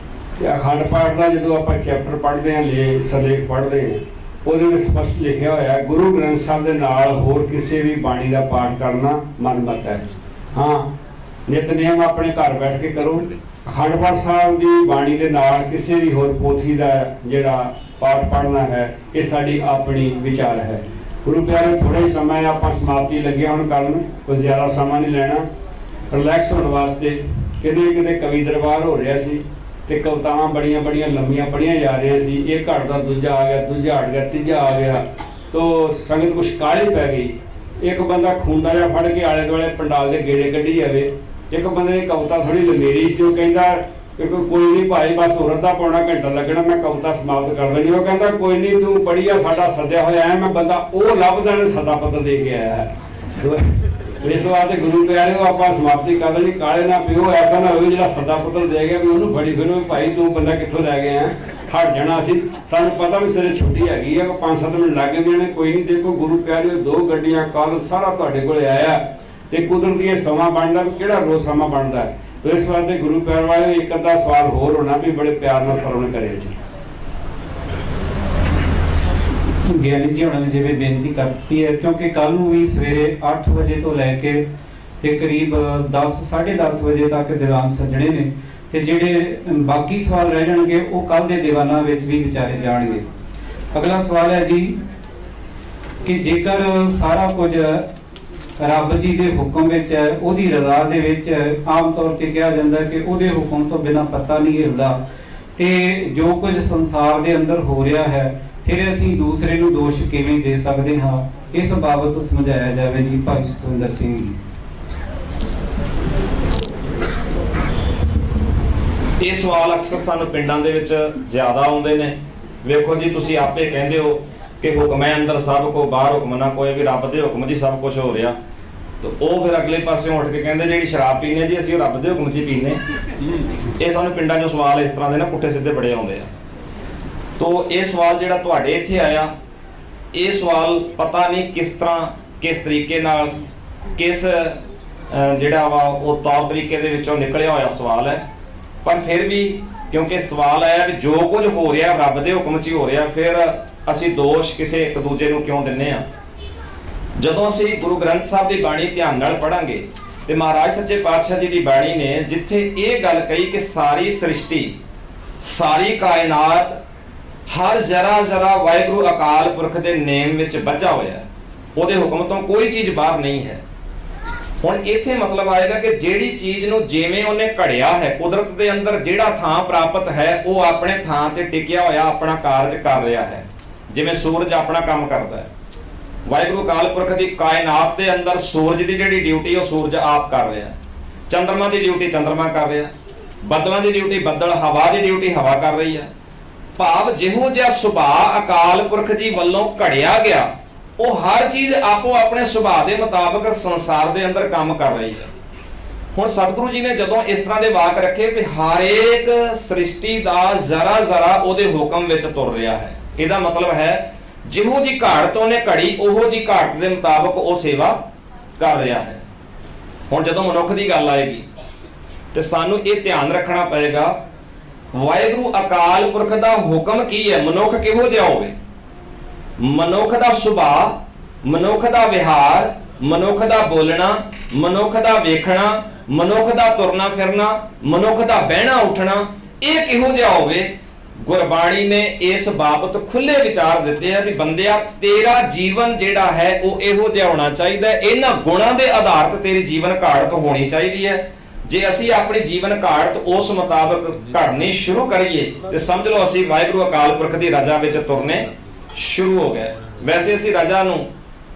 ਤੇ ਅਖੰਡ ਪਾਠ ਦਾ ਜਦੋਂ ਆਪਾਂ ਚੈਪਟਰ ਪੜ੍ਹਦੇ ਹਾਂ, ਸਰਲੇਖ ਪੜ੍ਹਦੇ ਹਾਂ, ਉਹਦੇ ਵਿੱਚ ਸਪਸ਼ਟ ਲਿਖਿਆ ਹੋਇਆ, ਗੁਰੂ ਗ੍ਰੰਥ ਸਾਹਿਬ ਦੇ ਨਾਲ ਹੋਰ ਕਿਸੇ ਵੀ ਬਾਣੀ ਦਾ ਪਾਠ ਕਰਨਾ ਮਨਮਤ ਹੈ। ਹਾਂ, ਨਿਤਨੇਮ ਆਪਣੇ ਘਰ ਬੈਠ ਕੇ ਕਰੋ। ਅਖੰਡ ਪਾਠ ਸਾਹਿਬ ਦੀ ਬਾਣੀ ਦੇ ਨਾਲ ਕਿਸੇ ਵੀ ਹੋਰ ਪੋਥੀ ਦਾ ਜਿਹੜਾ ਪਾਠ ਪੜ੍ਹਨਾ ਹੈ, ਇਹ ਸਾਡੀ ਆਪਣੀ ਵਿਚਾਰ ਹੈ। ਗੁਰੂ ਪਿਆਰੇ, ਥੋੜ੍ਹਾ ਸਮਾਂ ਆਪਾਂ ਸਮਾਪਤੀ ਲੱਗਿਆ ਹੁਣ ਕਰਨ, ਕੋਈ ਜ਼ਿਆਦਾ ਸਮਾਂ ਨਹੀਂ ਲੈਣਾ। ਰਿਲੈਕਸ ਹੋਣ ਵਾਸਤੇ ਕਿਤੇ ਕਵੀ ਦਰਬਾਰ ਹੋ ਰਿਹਾ ਸੀ ਤੇ ਕਵਿਤਾਵਾਂ ਬੜੀਆਂ ਲੰਮੀਆਂ ਪੜ੍ਹੀਆਂ ਜਾ ਰਹੀਆਂ ਸੀ। ਇੱਕ ਘੜ ਦਾ ਦੂਜਾ ਆ ਗਿਆ, ਦੂਜਾ ਹਟ ਗਿਆ, ਤੀਜਾ ਆ ਗਿਆ, ਤੋ ਸੰਗਤ ਕੁਛ ਕਾਹਲੀ ਪੈ ਗਈ। ਇੱਕ ਬੰਦਾ ਖੂੰਡਾ ਜਿਹਾ ਫੜ ਕੇ ਆਲੇ ਦੁਆਲੇ ਪੰਡਾਲ ਦੇ ਗੇੜੇ ਕੱਢੀ ਜਾਵੇ। ਇੱਕ ਬੰਦੇ ਦੀ ਕਵਿਤਾ ਥੋੜੀ ਲੰਮੇਰੀ ਸੀ, ਉਹ ਕਹਿੰਦਾ ਕਿ ਕੋਈ ਨਹੀਂ ਭਾਈ, ਬਸ ਹੋਰ ਅੱਧਾ ਪੌਣਾ ਘੰਟਾ ਲੱਗਣਾ, ਮੈਂ ਕਵਿਤਾ ਸਮਾਪਤ ਕਰ ਲੈਣੀ। ਉਹ ਕਹਿੰਦਾ ਕੋਈ ਨਹੀਂ, ਤੂੰ ਪੜ੍ਹੀਆ, ਸਾਡਾ ਸੱਦਿਆ ਹੋਇਆ ਹੈ। ਮੈਂ ਬੰਦਾ ਉਹ ਲੱਭਦਾ ਨੇ ਸਦਾ ਪੱਤਰ ਦੇ ਕੇ ਆਇਆ ਹੈ। ਇਸ ਵਾਸਤੇ ਗੁਰੂ ਪਿਆਰਿਓ, ਆਪਾਂ ਸਮਾਪਤੀ ਕਰ ਲਈ, ਕਾਲੇ ਨਾ ਪਿਓ। ਐਸਾ ਨਾ ਹੋਵੇ ਜਿਹੜਾ ਸਦਾ ਪੱਤਰ ਦੇ ਗਿਆ ਵੀ ਉਹਨੂੰ ਫੜੀ ਫਿਰੋ, ਭਾਈ ਤੂੰ ਬੰਦਾ ਕਿੱਥੋਂ ਲੈ ਗਿਆ ਹੈ, ਹਟ ਜਾਣਾ। ਅਸੀਂ ਸਾਨੂੰ ਪਤਾ ਵੀ ਸਵੇਰੇ ਛੁੱਟੀ ਹੈਗੀ ਆ, 5-7 ਮਿੰਟ ਲੱਗ ਗਏ ਨੇ। ਕੋਈ ਨਹੀਂ, ਦੇਖੋ ਗੁਰੂ ਪਿਆਰਿਓ, 2 ਗੱਡੀਆਂ ਕੱਲ ਸਾਰਾ ਤੁਹਾਡੇ ਕੋਲੇ ਆਇਆ ਤੇ ਕੁਦਰਤੀ ਇਹ ਸਮਾਂ ਬਣਦਾ, ਕਿਹੜਾ ਰੋਜ਼ ਸਮਾਂ ਬਣਦਾ। ਤੇ ਇਸ ਵਾਸਤੇ ਗੁਰੂ ਪਿਆਰ ਵਾਲੇ ਇੱਕ ਅੱਧਾ ਸਵਾਲ ਹੋਰ ਹੋਣਾ ਵੀ ਬੜੇ ਪਿਆਰ ਨਾਲ ਸਰਵਣ ਕਰਿਆ ਜੀ। ਗਿਆਨੀ ਜੀ ਉਹਨਾਂ ਨੇ ਜਿਵੇਂ ਬੇਨਤੀ ਕਰਤੀ ਹੈ, ਕਿਉਂਕਿ ਕੱਲ ਨੂੰ ਵੀ ਸਵੇਰੇ 8 ਵਜੇ ਤੋਂ ਲੈ ਕੇ ਤੇ ਕਰੀਬ 10-10:30 ਵਜੇ ਤੱਕ ਦੀਵਾਨ ਸੱਜਣੇ ਨੇ, ਤੇ ਜਿਹੜੇ ਬਾਕੀ ਸਵਾਲ ਰਹਿ ਜਾਣਗੇ ਉਹ ਕੱਲ ਦੇ ਦੀਵਾਨਾਂ ਵਿੱਚ ਵੀ ਵਿਚਾਰੇ ਜਾਣਗੇ। ਅਗਲਾ ਸਵਾਲ ਹੈ ਜੀ ਕਿ ਜੇਕਰ ਸਾਰਾ ਕੁਝ ਰੱਬ ਜੀ ਦੇ ਹੁਕਮ ਵਿੱਚ ਹੈ, ਉਹਦੀ ਰਜ਼ਾ ਦੇ ਵਿੱਚ ਹੈ, ਆਮ ਤੌਰ ਤੇ ਕਿਹਾ ਜਾਂਦਾ ਕਿ ਉਹਦੇ ਹੁਕਮ ਤੋਂ ਬਿਨਾਂ ਪਤਾ ਨਹੀਂ ਹਿਲਦਾ, ਤੇ ਜੋ ਕੁਝ ਸੰਸਾਰ ਦੇ ਅੰਦਰ ਹੋ ਰਿਹਾ ਹੈ, ਫਿਰ ਅਸੀਂ ਦੂਸਰੇ ਨੂੰ ਦੋਸ਼ ਕਿਵੇਂ ਦੇ ਸਕਦੇ ਹਾਂ? ਇਸ ਬਾਬਤ ਸਮਝਾਇਆ ਜਾਵੇ ਜੀ ਭਾਈ ਸੁਖਵਿੰਦਰ ਸਿੰਘ ਜੀ। ਇਹ ਸਵਾਲ ਅਕਸਰ ਸਾਨੂੰ ਪਿੰਡਾਂ ਦੇ ਵਿੱਚ ਜ਼ਿਆਦਾ ਆਉਂਦੇ ਨੇ। ਵੇਖੋ ਜੀ, ਤੁਸੀਂ ਆਪੇ ਕਹਿੰਦੇ ਹੋ ਕਿ ਹੁਕਮ ਹੈ ਅੰਦਰ ਸਭ ਕੋ, ਬਾਹਰ ਹੁਕਮ ਨਾ ਕੋਈ, ਵੀ ਰੱਬ ਦੇ ਹੁਕਮ 'ਚ ਹੀ ਸਭ ਕੁਝ ਹੋ ਰਿਹਾ। ਤੇ ਉਹ ਫਿਰ ਅਗਲੇ ਪਾਸਿਓਂ ਉੱਠ ਕੇ ਕਹਿੰਦੇ ਜਿਹੜੀ ਸ਼ਰਾਬ ਪੀਂਦੇ ਜੀ ਅਸੀਂ ਰੱਬ ਦੇ ਹੁਕਮ 'ਚ ਹੀ ਪੀਂਦੇ। ਇਹ ਸਾਨੂੰ ਪਿੰਡਾਂ 'ਚੋਂ ਸਵਾਲ ਇਸ ਤਰ੍ਹਾਂ ਦੇ ਨਾ ਪੁੱਠੇ ਸਿੱਧੇ ਬੜੇ ਆਉਂਦੇ ਆ। ਤੋ ਇਹ ਸਵਾਲ ਜਿਹੜਾ ਤੁਹਾਡੇ ਇੱਥੇ ਆਇਆ, ਇਹ ਸਵਾਲ ਪਤਾ ਨਹੀਂ ਕਿਸ ਤਰ੍ਹਾਂ, ਕਿਸ ਤਰੀਕੇ ਨਾਲ, ਕਿਸ ਜਿਹੜਾ ਵਾ ਉਹ ਤੌਰ ਤਰੀਕੇ ਦੇ ਵਿੱਚੋਂ ਨਿਕਲਿਆ ਹੋਇਆ ਸਵਾਲ ਹੈ। ਪਰ ਫਿਰ ਵੀ ਕਿਉਂਕਿ ਸਵਾਲ ਆਇਆ ਵੀ ਜੋ ਕੁਝ ਹੋ ਰਿਹਾ ਰੱਬ ਦੇ ਹੁਕਮ 'ਚ ਹੀ ਹੋ ਰਿਹਾ, ਫਿਰ ਅਸੀਂ ਦੋਸ਼ ਕਿਸੇ ਇੱਕ ਦੂਜੇ ਨੂੰ ਕਿਉਂ ਦਿੰਨੇ ਆ? ਜਦੋਂ ਅਸੀਂ ਗੁਰੂ ਗ੍ਰੰਥ ਸਾਹਿਬ ਦੀ ਬਾਣੀ ਧਿਆਨ ਨਾਲ ਪੜਾਂਗੇ ਤੇ ਮਹਾਰਾਜ ਸੱਚੇ ਪਾਤਸ਼ਾਹ ਜੀ ਦੀ ਬਾਣੀ ਨੇ ਜਿੱਥੇ ਇਹ ਗੱਲ ਕਹੀ ਕਿ ਸਾਰੀ ਸ੍ਰਿਸ਼ਟੀ, ਸਾਰੀ ਕਾਇਨਾਤ, ਹਰ ਜ਼ਰਾ ਜ਼ਰਾ ਵਾਹਿਗੁਰੂ ਅਕਾਲ ਪੁਰਖ ਦੇ ਨੇਮ ਵਿੱਚ ਬੱਝਾ ਹੋਇਆ ਹੈ, ਉਹਦੇ ਹੁਕਮ ਤੋਂ ਕੋਈ ਚੀਜ਼ ਬਾਹਰ ਨਹੀਂ ਹੈ। ਹੁਣ ਇੱਥੇ ਮਤਲਬ ਆਏਗਾ ਕਿ ਜਿਹੜੀ ਚੀਜ਼ ਨੂੰ ਜਿਵੇਂ ਉਹਨੇ ਘੜਿਆ ਹੈ, ਕੁਦਰਤ ਦੇ ਅੰਦਰ ਜਿਹੜਾ ਥਾਂ ਪ੍ਰਾਪਤ ਹੈ, ਉਹ ਆਪਣੇ ਥਾਂ ਤੇ ਟਿਕਿਆ ਹੋਇਆ ਆਪਣਾ ਕਾਰਜ ਕਰ ਰਿਹਾ ਹੈ। ਜਿਵੇਂ ਸੂਰਜ ਆਪਣਾ ਕੰਮ ਕਰਦਾ ਹੈ, ਵਾਹਿਗੁਰੂ ਅਕਾਲ ਪੁਰਖ ਦੀ ਕਾਇਨਾਤ ਦੇ ਅੰਦਰ ਸੂਰਜ ਦੀ ਜਿਹੜੀ ਡਿਊਟੀ ਉਹ ਸੂਰਜ ਆਪ ਕਰ ਰਿਹਾ, ਚੰਦਰਮਾ ਦੀ ਡਿਊਟੀ ਚੰਦਰਮਾ ਕਰ ਰਿਹਾ, ਬੱਦਲਾਂ ਦੀ ਡਿਊਟੀ ਬੱਦਲ, ਹਵਾ ਦੀ ਡਿਊਟੀ ਹਵਾ ਕਰ ਰਹੀ ਹੈ। ਭਾਵ ਜਿਹੋ ਜਿਹਾ ਸੁਭਾਅ ਅਕਾਲ ਪੁਰਖ ਜੀ ਵੱਲੋਂ ਘੜਿਆ ਗਿਆ, ਉਹ ਹਰ ਚੀਜ਼ ਆਪੋ ਆਪਣੇ ਸੁਭਾਅ ਦੇ ਮੁਤਾਬਕ ਸੰਸਾਰ ਦੇ ਅੰਦਰ ਕੰਮ ਕਰ ਰਹੀ ਹੈ। ਹੁਣ ਸਤਿਗੁਰੂ ਜੀ ਨੇ ਜਦੋਂ ਇਸ ਤਰ੍ਹਾਂ ਦੇ ਵਾਕ ਰੱਖੇ ਵੀ ਹਰ ਇੱਕ ਸ੍ਰਿਸ਼ਟੀ ਦਾ ਜ਼ਰਾ ਜ਼ਰਾ ਉਹਦੇ ਹੁਕਮ ਵਿੱਚ ਤੁਰ ਰਿਹਾ ਹੈ, ਇਹਦਾ ਮਤਲਬ ਹੈ ਜਿਹੋ ਜੀ ਘਾਟ ਉਹਨੇ ਘੜੀ, ਉਹੋ ਜੀ ਘਾਟ ਦੇ ਮੁਤਾਬਕ ਉਹ ਸੇਵਾ ਕਰ ਰਿਹਾ ਹੈ। ਹੁਣ ਜਦੋਂ ਮਨੁੱਖ ਦੀ ਗੱਲ ਆਏਗੀ ਤੇ ਸਾਨੂੰ ਇਹ ਧਿਆਨ ਰੱਖਣਾ ਪਏਗਾ, ਵਾਹਿਗੁਰੂ ਅਕਾਲ ਪੁਰਖ ਦਾ ਹੁਕਮ ਕੀ ਹੈ, ਮਨੁੱਖ ਕਿਹੋ ਜਿਹਾ ਹੋਵੇ, ਮਨੁੱਖ ਦਾ ਸੁਭਾਅ, ਮਨੁੱਖ ਦਾ ਵਿਹਾਰ, ਮਨੁੱਖ ਦਾ ਬੋਲਣਾ, ਮਨੁੱਖ ਦਾ ਵੇਖਣਾ, ਮਨੁੱਖ ਦਾ ਤੁਰਨਾ ਫਿਰਨਾ, ਮਨੁੱਖ ਦਾ ਬਹਿਣਾ ਉੱਠਣਾ, ਇਹ ਕਿਹੋ ਜਿਹਾ ਹੋਵੇ। ਗੁਰਬਾਣੀ ਨੇ ਇਸ ਬਾਬਤ ਖੁੱਲੇ ਵਿਚਾਰ ਦਿੱਤੇ ਆ ਵੀ ਬੰਦਿਆ, ਤੇਰਾ ਜੀਵਨ ਜਿਹੜਾ ਹੈ ਉਹ ਇਹੋ ਜਿਹਾ ਹੋਣਾ ਚਾਹੀਦਾ ਹੈ, ਇਹਨਾਂ ਗੁਣਾਂ ਦੇ ਆਧਾਰ ਤੇ ਤੇਰੀ ਜੀਵਨ ਘਾੜਤ ਹੋਣੀ ਚਾਹੀਦੀ ਹੈ। ਜੇ ਅਸੀਂ ਆਪਣੀ ਜੀਵਨ ਘਾੜਤ ਉਸ ਮੁਤਾਬਕ ਘੜਨੀ ਸ਼ੁਰੂ ਕਰੀਏ ਤੇ ਸਮਝ ਲਓ ਅਸੀਂ ਵਾਹਿਗੁਰੂ ਅਕਾਲ ਪੁਰਖ ਦੀ ਰਜ਼ਾ ਵਿੱਚ ਤੁਰਨੇ ਸ਼ੁਰੂ ਹੋ ਗਏ। ਵੈਸੇ ਅਸੀਂ ਰਜ਼ਾ ਨੂੰ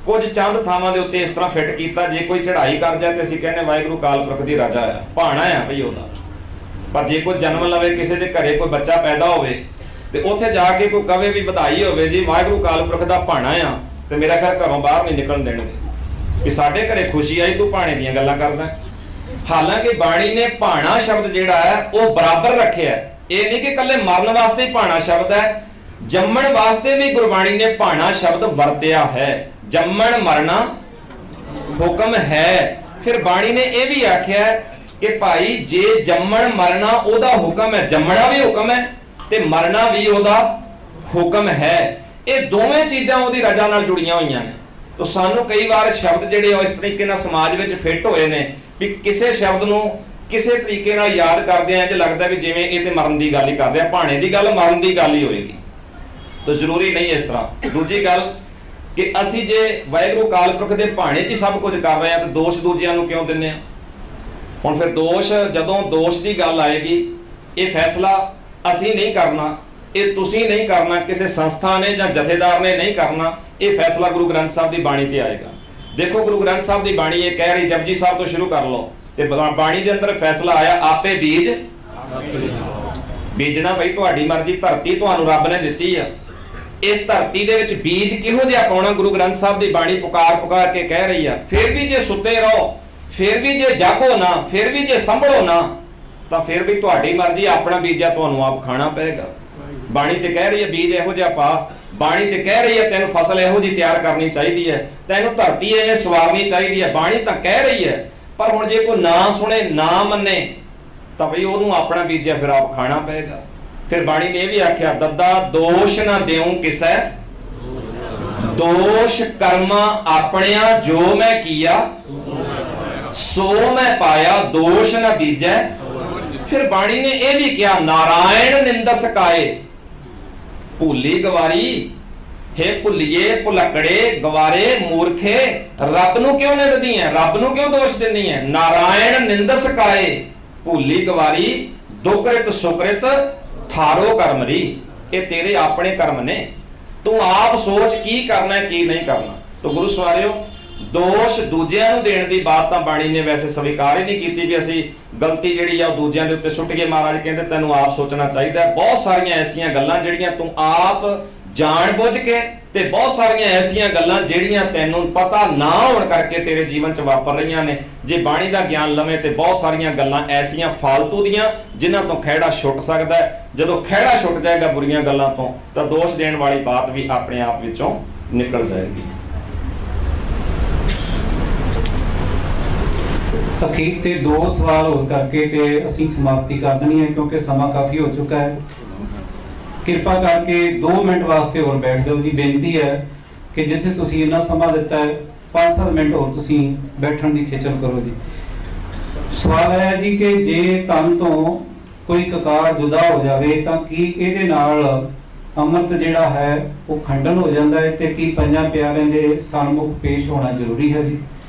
ਕੁਝ ਚੰਦ ਥਾਵਾਂ ਦੇ ਉੱਤੇ ਇਸ ਤਰ੍ਹਾਂ ਫਿੱਟ ਕੀਤਾ, ਜੇ ਕੋਈ ਚੜ੍ਹਾਈ ਕਰ ਜਾਏ ਤੇ ਅਸੀਂ ਕਹਿੰਦੇ ਵਾਹਿਗੁਰੂ ਅਕਾਲ ਪੁਰਖ ਦੀ ਰਜ਼ਾ ਆ, ਭਾਣਾ ਆ ਭਈ ਉਹਦਾ। ਪਰ ਜੇ ਕੋਈ ਜਨਮ ਲਵੇ, ਕਿਸੇ ਦੇ ਘਰੇ ਕੋਈ ਬੱਚਾ ਪੈਦਾ ਹੋਵੇ ਤੇ ਉੱਥੇ ਜਾ ਕੇ ਕੋਈ ਕਵੇ ਵੀ ਵਧਾਈ ਹੋਵੇ ਜੀ ਵਾਹਿਗੁਰੂ ਅਕਾਲ ਪੁਰਖ ਦਾ ਭਾਣਾ ਆ, ਤੇ ਮੇਰਾ ਖਿਆਲ ਘਰੋਂ ਬਾਹਰ ਨਹੀਂ ਨਿਕਲਣ ਦੇਣਗੇ ਕਿ ਸਾਡੇ ਘਰੇ ਖੁਸ਼ੀ ਆਈ, ਤੂੰ ਭਾਣੇ ਦੀਆਂ ਗੱਲਾਂ ਕਰਦਾ। ਹਾਲਾਂਕਿ ਬਾਣੀ ਨੇ ਭਾਣਾ ਸ਼ਬਦ ਜਿਹੜਾ ਹੈ ਉਹ ਬਰਾਬਰ ਰੱਖਿਆ। ਇਹ ਨਹੀਂ ਕਿ ਇਕੱਲੇ ਮਰਨ ਵਾਸਤੇ ਹੀ ਭਾਣਾ ਸ਼ਬਦ ਹੈ, ਜੰਮਣ ਵਾਸਤੇ ਵੀ ਗੁਰਬਾਣੀ ਨੇ ਭਾਣਾ ਸ਼ਬਦ ਵਰਤਿਆ ਹੈ। ਜੰਮਣ ਮਰਨਾ ਹੁਕਮ ਹੈ। ਫਿਰ ਬਾਣੀ ਨੇ ਇਹ ਵੀ ਆਖਿਆ ਕਿ ਭਾਈ ਜੇ ਜੰਮਣ ਮਰਨਾ ਉਹਦਾ ਹੁਕਮ ਹੈ, ਜੰਮਣਾ ਵੀ ਹੁਕਮ ਹੈ ਤੇ ਮਰਨਾ ਵੀ ਉਹਦਾ ਹੁਕਮ ਹੈ। ਇਹ ਦੋਵੇਂ ਚੀਜ਼ਾਂ ਉਹਦੀ ਰਜ਼ਾ ਨਾਲ ਜੁੜੀਆਂ ਹੋਈਆਂ ਨੇ। ਤਾਂ ਸਾਨੂੰ ਕਈ ਵਾਰ ਸ਼ਬਦ ਜਿਹੜੇ ਉਹ ਇਸ ਤਰੀਕੇ ਨਾਲ ਸਮਾਜ ਵਿੱਚ ਫਿੱਟ ਹੋਏ ਨੇ ਵੀ ਕਿਸੇ ਸ਼ਬਦ ਨੂੰ ਕਿਸੇ ਤਰੀਕੇ ਨਾਲ ਯਾਦ ਕਰਦੇ ਆਂ, ਇੰਜ ਲੱਗਦਾ ਵੀ ਜਿਵੇਂ ਇਹ ਤੇ ਮਰਨ ਦੀ ਗੱਲ ਹੀ ਕਰਦੇ ਆ, ਭਾਣੇ ਦੀ ਗੱਲ ਮਰਨ ਦੀ ਗੱਲ ਹੀ ਹੋਏਗੀ। ਤਾਂ ਜ਼ਰੂਰੀ ਨਹੀਂ ਇਸ ਤਰ੍ਹਾਂ। ਦੂਜੀ ਗੱਲ ਕਿ ਅਸੀਂ ਜੇ ਵਾਹਿਗੁਰੂ ਅਕਾਲ ਪੁਰਖ ਦੇ ਭਾਣੇ 'ਚ ਹੀ ਸਭ ਕੁਝ ਕਰ ਰਹੇ ਆ ਤਾਂ ਦੋਸ਼ ਦੂਜਿਆਂ ਨੂੰ ਕਿਉਂ ਦਿੰਨੇ ਆ? ਹੁਣ ਫਿਰ ਦੋਸ਼, ਜਦੋਂ ਦੋਸ਼ ਦੀ ਗੱਲ ਆਏਗੀ, ਇਹ ਫੈਸਲਾ ਅਸੀਂ ਨਹੀਂ ਕਰਨਾ, ਇਹ ਤੁਸੀਂ ਨਹੀਂ ਕਰਨਾ, ਕਿਸੇ ਸੰਸਥਾ ਨੇ ਜਾਂ ਜਥੇਦਾਰ ਨੇ ਨਹੀਂ ਕਰਨਾ, ਇਹ ਫੈਸਲਾ ਗੁਰੂ ਗ੍ਰੰਥ ਸਾਹਿਬ ਦੀ ਬਾਣੀ ਤੇ ਆਏਗਾ। ਦੇਖੋ ਗੁਰੂ ਗ੍ਰੰਥ ਸਾਹਿਬ ਦੀ ਬਾਣੀ ਇਹ ਕਹਿ ਰਹੀ, ਜਪਜੀ ਸਾਹਿਬ ਤੋਂ ਸ਼ੁਰੂ ਕਰ ਲਓ ਤੇ ਬਾਣੀ ਦੇ ਅੰਦਰ ਫੈਸਲਾ ਆਇਆ, ਆਪੇ ਬੀਜ ਬੀਜਣਾ। ਬਈ ਤੁਹਾਡੀ ਮਰਜ਼ੀ, ਧਰਤੀ ਤੁਹਾਨੂੰ ਰੱਬ ਨੇ ਦਿੱਤੀ ਆ, ਇਸ ਧਰਤੀ ਦੇ ਵਿੱਚ ਬੀਜ ਕਿਹੋ ਜਿਹਾ ਪਾਉਣਾ ਗੁਰੂ ਗ੍ਰੰਥ ਸਾਹਿਬ ਦੀ ਬਾਣੀ ਪੁਕਾਰ ਪੁਕਾਰ ਕੇ ਕਹਿ ਰਹੀ ਆ। ਫਿਰ ਵੀ ਜੇ ਸੁੱਤੇ ਰਹੋ, ਫਿਰ ਵੀ ਜੇ ਜਾਗੋ ਨਾ, ਫਿਰ ਵੀ ਜੇ ਸੰਭਲੋ ਨਾ, ਤਾਂ ਫਿਰ ਵੀ ਤੁਹਾਡੀ ਮਰਜ਼ੀ, ਆਪਣਾ ਬੀਜਾ ਤੁਹਾਨੂੰ ਆਪ ਖਾਣਾ ਪਏਗਾ। ਬਾਣੀ ਤੇ ਕਹਿ ਰਹੀ ਹੈ ਬੀਜ ਇਹੋ ਜਿਹਾ ਪਾ, ਬਾਣੀ ਤੇ ਕਹਿ ਰਹੀ ਹੈ ਤੈਨੂੰ ਫਸਲ ਇਹੋ ਜਿਹੀ ਤਿਆਰ ਕਰਨੀ ਚਾਹੀਦੀ ਹੈ, ਤੈਨੂੰ ਧਰਤੀ ਐਵੇਂ ਸਵਾਰਨੀ ਚਾਹੀਦੀ ਹੈ। ਬਾਣੀ ਤਾਂ ਕਹਿ ਰਹੀ ਹੈ, ਪਰ ਹੁਣ ਜੇ ਕੋਈ ਨਾ ਸੁਣੇ, ਨਾ ਮੰਨੇ, ਤਾਂ ਬਈ ਉਹਨੂੰ ਆਪਣਾ ਬੀਜਿਆ ਫਿਰ ਆਪ ਖਾਣਾ ਪਏਗਾ। ਫਿਰ ਬਾਣੀ ਨੇ ਇਹ ਵੀ ਆਖਿਆ, ਦੱਦਾ ਦੋਸ਼ ਨਾ ਦਿਉ ਕਿਸੈ, ਦੋਸ਼ ਕਰਮਾ ਆਪਣਿਆ, ਜੋ ਮੈਂ ਕੀਆ ਸੋ ਮੈਂ ਪਾਇਆ, ਦੋਸ਼ ਨਾ ਦੀਜੈ। ਫਿਰ ਬਾਣੀ ਨੇ ਇਹ ਵੀ ਕਿਹਾ, ਨਾਰਾਇਣ ਨਿੰਦਸ ਕਾਏ, ਭੁੱਲੀ ਗਵਾਰੀ, ਹੇ ਭੁੱਲੀਏ ਭੁਲਕੜੇ ਗਵਾਰੇ ਮੂਰਖੇ, ਰੱਬ ਨੂੰ ਕਿਉਂ ਨਿੰਦਦੀ ਹੈ, ਰੱਬ ਨੂੰ ਕਿਉਂ ਦੋਸ਼ ਦਿੰਦੀ ਹੈ? ਨਾਰਾਇਣ ਨਿੰਦਸ ਕਾਏ, ਭੁੱਲੀ ਗਵਾਰੀ, ਦੁਕ੍ਰਿਤ ਸੁਕ੍ਰਿਤ ਥਾਰੋ ਕਰਮਰੀ। ਇਹ ਤੇਰੇ ਆਪਣੇ ਕਰਮ ਨੇ, ਤੂੰ ਆਪ ਸੋਚ ਕੀ ਕਰਨਾ ਕੀ ਨਹੀਂ ਕਰਨਾ। ਤਾਂ ਗੁਰੂ ਸਵਾਰਿਓ, ਦੋਸ਼ ਦੂਜਿਆਂ ਨੂੰ ਦੇਣ ਦੀ ਬਾਤ ਤਾਂ ਬਾਣੀ ਨੇ ਵੈਸੇ ਸਵੀਕਾਰ ਹੀ ਨਹੀਂ ਕੀਤੀ ਵੀ ਅਸੀਂ ਗਲਤੀ ਜਿਹੜੀ ਆ ਉਹ ਦੂਜਿਆਂ ਦੇ ਉੱਤੇ ਸੁੱਟ ਗਏ। ਮਹਾਰਾਜ ਕਹਿੰਦੇ ਤੈਨੂੰ ਆਪ ਸੋਚਣਾ ਚਾਹੀਦਾ ਹੈ। ਬਹੁਤ ਸਾਰੀਆਂ ਐਸੀਆਂ ਗੱਲਾਂ ਜਿਹੜੀਆਂ ਤੂੰ ਆਪ ਜਾਣ ਬੁੱਝ ਕੇ ਤੇ ਬਹੁਤ ਸਾਰੀਆਂ ਐਸੀਆਂ ਗੱਲਾਂ ਜਿਹੜੀਆਂ ਤੈਨੂੰ ਪਤਾ ਨਾ ਹੋਣ ਕਰਕੇ ਤੇਰੇ ਜੀਵਨ 'ਚ ਵਾਪਰ ਰਹੀਆਂ ਨੇ। ਜੇ ਬਾਣੀ ਦਾ ਗਿਆਨ ਲਵੇਂ ਤੇ ਬਹੁਤ ਸਾਰੀਆਂ ਗੱਲਾਂ ਐਸੀਆਂ ਫਾਲਤੂ ਦੀਆਂ ਜਿਨ੍ਹਾਂ ਤੋਂ ਖਹਿੜਾ ਛੁੱਟ ਸਕਦਾ ਹੈ। ਜਦੋਂ ਖਹਿੜਾ ਛੁੱਟ ਜਾਏਗਾ ਬੁਰੀਆਂ ਗੱਲਾਂ ਤੋਂ ਤਾਂ ਦੋਸ਼ ਦੇਣ ਵਾਲੀ ਬਾਤ ਵੀ ਆਪਣੇ ਆਪ ਵਿੱਚੋਂ ਨਿਕਲ ਜਾਏਗੀ। ਅਖੀਰ ਤੇ 2 ਸਵਾਲ ਹੋਰ ਕਰਕੇ ਤੇ ਅਸੀਂ ਸਮਾਪਤੀ ਕਰ ਦੇਣੀ ਹੈ ਕਿਉਂਕਿ ਸਮਾਂ ਕਾਫੀ ਹੋ ਚੁੱਕਾ ਹੈ। ਕਿਰਪਾ ਕਰਕੇ 2 ਮਿੰਟ ਵਾਸਤੇ ਹੋਰ ਬੈਠ ਜਾਓ ਜੀ। ਬੇਨਤੀ ਹੈ ਕਿ ਜਿੱਥੇ ਤੁਸੀਂ ਇੰਨਾ ਸਮਾਂ ਦਿੱਤਾ ਹੈ 5-7 ਮਿੰਟ ਹੋਰ ਤੁਸੀਂ ਬੈਠਣ ਦੀ ਖੇਚਲ ਕਰੋ ਜੀ। ਸਵਾਲ ਹੈ ਜੀ ਕਿ ਜੇ ਤਨ ਤੋਂ ਕੋਈ ਕਕਾਰ ਜੁਦਾ ਹੋ ਜਾਵੇ ਤਾਂ ਕੀ ਇਹਦੇ ਨਾਲ ਅੰਮ੍ਰਿਤ ਜਿਹੜਾ ਹੈ ਉਹ ਖੰਡਨ ਹੋ ਜਾਂਦਾ ਹੈ ਤੇ ਕੀ ਪੰਜਾਂ ਪਿਆਰਿਆਂ ਦੇ ਸਨਮੁਖ ਪੇਸ਼ ਹੋਣਾ ਜ਼ਰੂਰੀ ਹੈ ਜੀ?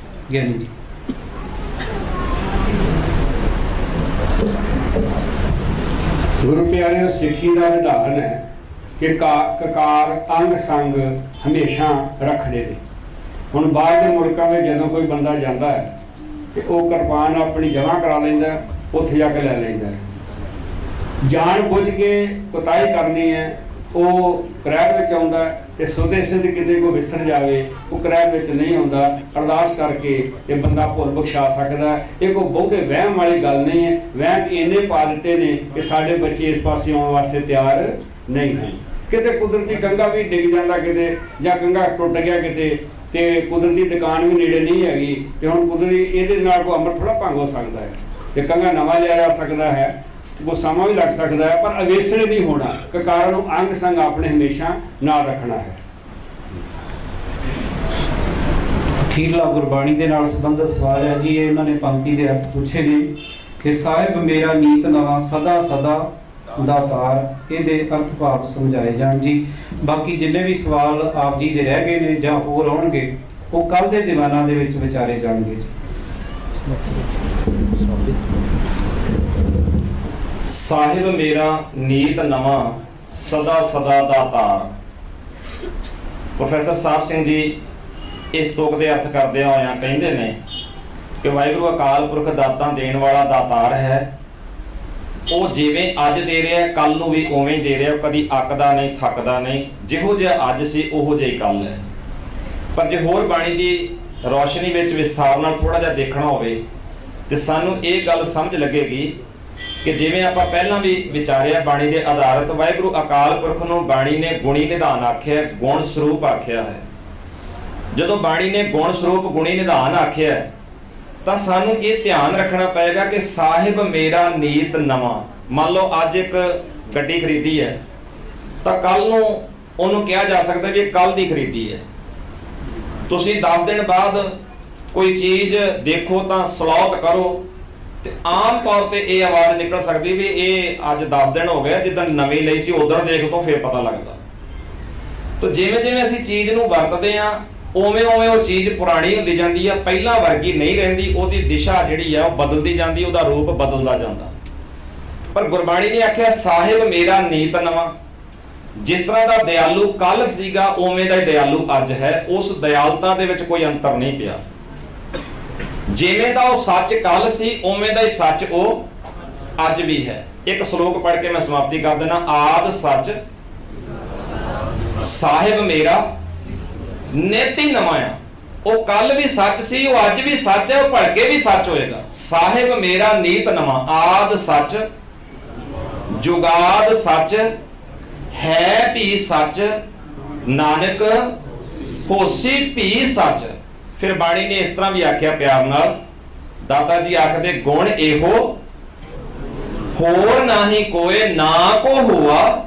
ਗਿਆਨੀ ਜੀ। ਗੁਰੂ ਪਿਆਰਿਓ, ਸਿੱਖੀ ਦਾ ਵਿਧਾਨ ਹੈ ਕਿ ਕਕਾਰ ਅੰਗ ਸੰਗ ਹਮੇਸ਼ਾ ਰੱਖਣੇ ਨੇ। ਹੁਣ ਬਾਹਰ ਦੇ ਮੁਲਕਾਂ ਵਿੱਚ ਜਦੋਂ ਕੋਈ ਬੰਦਾ ਜਾਂਦਾ ਹੈ ਤੇ ਉਹ ਕਿਰਪਾਨ ਆਪਣੀ ਜਮ੍ਹਾਂ ਕਰਾ ਲੈਂਦਾ, ਉੱਥੇ ਜਾ ਕੇ ਲੈ ਲੈਂਦਾ। ਜਾਣ ਬੁੱਝ ਕੇ ਕੁਤਾਹੀ ਕਰਨੀ ਹੈ ਉਹ ਕਰੈਬ ਵਿੱਚ ਆਉਂਦਾ ਤੇ ਸੁਦੇ ਸਿੱਧ ਕਿਤੇ ਕੋਈ ਵਿਸਰ ਜਾਵੇ ਉਹ ਕਰੈਬ ਵਿੱਚ ਨਹੀਂ ਆਉਂਦਾ। ਅਰਦਾਸ ਕਰਕੇ ਇਹ ਬੰਦਾ ਭੁੱਲ ਬਖਸ਼ਾ ਸਕਦਾ। ਇਹ ਕੋਈ ਬਹੁਤੇ ਵਹਿਮ ਵਾਲੀ ਗੱਲ ਨਹੀਂ ਹੈ। ਵਹਿਮ ਇੰਨੇ ਪਾ ਦਿੱਤੇ ਨੇ ਕਿ ਸਾਡੇ ਬੱਚੇ ਇਸ ਪਾਸੇ ਆਉਣ ਵਾਸਤੇ ਤਿਆਰ ਨਹੀਂ ਹਨ। ਕਿਤੇ ਕੁਦਰਤੀ ਕੰਗਾ ਵੀ ਡਿੱਗ ਜਾਂਦਾ ਕਿਤੇ, ਜਾਂ ਕੰਗਾ ਟੁੱਟ ਗਿਆ ਕਿਤੇ, ਤੇ ਕੁਦਰਤੀ ਦੁਕਾਨ ਵੀ ਨੇੜੇ ਨਹੀਂ ਹੈਗੀ ਤੇ ਹੁਣ ਕੁਦਰਤੀ ਇਹਦੇ ਨਾਲ ਕੋਈ ਅੰਮ੍ਰਿਤ ਥੋੜਾ ਭੰਗ ਹੋ ਸਕਦਾ ਹੈ ਤੇ ਕੰਗਾ ਨਵਾਂ ਲਿਆ ਜਾ ਸਕਦਾ ਹੈ। ਉਹ ਸਮਾਂ ਵੀ ਲੱਗ ਸਕਦਾ ਹੈ ਪਰ ਅਵੇਸਣੇ ਨਹੀਂ ਹੋਣਾ। ਕਕਾਰਾਂ ਨੂੰ ਅੰਗ ਸੰਗ ਆਪਣੇ ਹਮੇਸ਼ਾ ਨਾਲ ਰੱਖਣਾ ਹੈ। ਅਖੀਰਲਾ ਗੁਰਬਾਣੀ ਦੇ ਨਾਲ ਸੰਬੰਧਿਤ ਸਵਾਲ ਹੈ ਜੀ। ਇਹ ਉਹਨਾਂ ਨੇ ਪੰਕਤੀ ਦੇ ਅਰਥ ਪੁੱਛੇ ਨੇ ਕਿ ਸਾਹਿਬ ਮੇਰਾ ਨੀਤ ਨਵਾਂ ਸਦਾ ਸਦਾ ਦਾਤਾਰ। ਇਹਦੇ ਅਰਥ ਭਾਵ ਸਮਝਾਏ ਜਾਣ ਜੀ। ਬਾਕੀ ਜਿੰਨੇ ਵੀ ਸਵਾਲ ਆਪ ਜੀ ਦੇ ਰਹਿ ਗਏ ਨੇ ਜਾਂ ਹੋਰ ਆਉਣਗੇ ਉਹ ਕੱਲ ਦੇ ਦੀਵਾਨਾਂ ਦੇ ਵਿੱਚ ਵਿਚਾਰੇ ਜਾਣਗੇ ਜੀ। ਸਾਹਿਬ ਮੇਰਾ ਨੀਤ ਨਵਾਂ ਸਦਾ ਸਦਾ ਦਾ ਤਾਰ। ਪ੍ਰੋਫੈਸਰ ਸਾਹਿਬ ਸਿੰਘ ਜੀ ਇਸ ਤੁਕ ਦੇ ਅਰਥ ਕਰਦਿਆਂ ਹੋਇਆਂ ਕਹਿੰਦੇ ਨੇ ਕਿ ਵਾਹਿਗੁਰੂ ਅਕਾਲ ਪੁਰਖ ਦਾਤਾਂ ਦੇਣ ਵਾਲਾ ਦਾਤਾਰ ਹੈ। ਉਹ ਜਿਵੇਂ ਅੱਜ ਦੇ ਰਿਹਾ ਕੱਲ ਨੂੰ ਵੀ ਉਵੇਂ ਹੀ ਦੇ ਰਿਹਾ। ਕਦੀ ਅੱਕਦਾ ਨਹੀਂ, ਥੱਕਦਾ ਨਹੀਂ। ਜਿਹੋ ਜਿਹਾ ਅੱਜ ਸੀ ਉਹੋ ਜਿਹਾ ਹੀ ਕੱਲ ਹੈ। ਪਰ ਜੇ ਹੋਰ ਬਾਣੀ ਦੀ ਰੌਸ਼ਨੀ ਵਿੱਚ ਵਿਸਥਾਰ ਨਾਲ ਥੋੜਾ ਜਿਹਾ ਦੇਖਣਾ ਹੋਵੇ ਤੇ ਸਾਨੂੰ ਇਹ ਗੱਲ ਸਮਝ ਲੱਗੇਗੀ ਕਿ ਜਿਵੇਂ ਆਪਾਂ ਪਹਿਲਾਂ ਵੀ ਵਿਚਾਰਿਆ ਬਾਣੀ ਦੇ ਆਧਾਰਿਤ ਵਾਹਿਗੁਰੂ ਅਕਾਲ ਪੁਰਖ ਨੂੰ ਬਾਣੀ ਨੇ ਗੁਣੀ ਨਿਧਾਨ ਆਖਿਆ, ਗੁਣ ਸਰੂਪ ਆਖਿਆ ਹੈ। ਜਦੋਂ ਬਾਣੀ ਨੇ ਗੁਣ ਸਰੂਪ ਗੁਣੀ ਨਿਧਾਨ ਆਖਿਆ ਤਾਂ ਸਾਨੂੰ ਇਹ ਧਿਆਨ ਰੱਖਣਾ ਪਏਗਾ ਕਿ ਸਾਹਿਬ ਮੇਰਾ ਨੀਤ ਨਵਾਂ। ਮੰਨ ਲਓ ਅੱਜ ਇੱਕ ਗੱਡੀ ਖਰੀਦੀ ਹੈ ਤਾਂ ਕੱਲ ਨੂੰ ਉਹਨੂੰ ਕਿਹਾ ਜਾ ਸਕਦਾ ਵੀ ਇਹ ਕੱਲ ਦੀ ਖਰੀਦੀ ਹੈ। ਤੁਸੀਂ 10 ਦਿਨ ਬਾਅਦ ਕੋਈ ਚੀਜ਼ ਦੇਖੋ ਤਾਂ ਸਲੌਤ ਕਰੋ ਤੇ ਆਮ ਤੌਰ ਤੇ ਇਹ ਆਵਾਜ਼ ਨਿਕਲ ਸਕਦੀ ਵੀ ਇਹ ਅੱਜ 10 ਦਿਨ ਹੋ ਗਏ, ਜਿੱਦਾਂ ਨਵੀਂ ਲਈ ਸੀ ਉਦੋਂ ਦੇਖ ਤੋਂ ਫੇਰ ਪਤਾ ਲੱਗਦਾ। ਤਾਂ ਜਿਵੇਂ ਜਿਵੇਂ ਅਸੀਂ ਚੀਜ਼ ਨੂੰ ਵਰਤਦੇ ਆ ਉਵੇਂ ਉਵੇਂ ਉਹ ਚੀਜ਼ ਪੁਰਾਣੀ ਹੁੰਦੀ ਜਾਂਦੀ ਆ, ਪਹਿਲਾਂ ਵਰਗੀ ਨਹੀਂ ਰਹਿੰਦੀ। ਉਹਦੀ ਦਿਸ਼ਾ ਜਿਹੜੀ ਆ ਉਹ ਬਦਲਦੀ ਜਾਂਦੀ, ਉਹਦਾ ਰੂਪ ਬਦਲਦਾ ਜਾਂਦਾ। ਪਰ ਗੁਰਬਾਣੀ ਨੇ ਆਖਿਆ ਸਾਹਿਬ ਮੇਰਾ ਨੀਤ ਨਵਾਂ। ਜਿਸ ਤਰ੍ਹਾਂ ਦਾ ਦਿਆਲੂ ਕੱਲ ਸੀਗਾ ਉਵੇਂ ਦਾ ਹੀ ਦਿਆਲੂ ਅੱਜ ਹੈ। ਉਸ ਦਿਆਲਤਾ ਦੇ ਵਿੱਚ ਕੋਈ ਅੰਤਰ ਨਹੀਂ ਪਿਆ। ਜਿਵੇਂ ਦਾ ਉਹ ਸੱਚ ਕੱਲ ਸੀ ਉਵੇਂ ਦਾ ਹੀ ਸੱਚ ਉਹ ਅੱਜ ਵੀ ਹੈ। ਇੱਕ ਸ਼ਲੋਕ ਪੜ੍ਹ ਕੇ ਮੈਂ ਸਮਾਪਤੀ ਕਰ ਦੇਣਾ। ਆਦ ਸੱਚ ਸਾਹਿਬ ਮੇਰਾ ਨਿਤ ਹੀ ਨਵਾਂ ਆ। ਉਹ ਕੱਲ ਵੀ ਸੱਚ ਸੀ, ਉਹ ਅੱਜ ਵੀ ਸੱਚ ਹੈ, ਉਹ ਭਲਕੇ ਵੀ ਸੱਚ ਹੋਏਗਾ। ਸਾਹਿਬ ਮੇਰਾ ਨੀਤ ਨਵਾਂ। ਆਦ ਸੱਚ ਜੁਗਾਦ ਸੱਚ ਹੈ ਵੀ ਸੱਚ ਨਾਨਕ ਹੋਸੀ ਵੀ ਸੱਚ। ਫਿਰ ਬਾਣੀ ਨੇ ਇਸ ਤਰ੍ਹਾਂ ਵੀ ਆਖਿਆ ਪਿਆਰ ਨਾਲ। ਦਾਤਾ ਜੀ ਆਖਦੇ ਗੁਣ ਇਹੋ ਹੋਰ ਨਾਹੀ ਕੋਏ, ਨਾ ਕੋ ਹੋਆ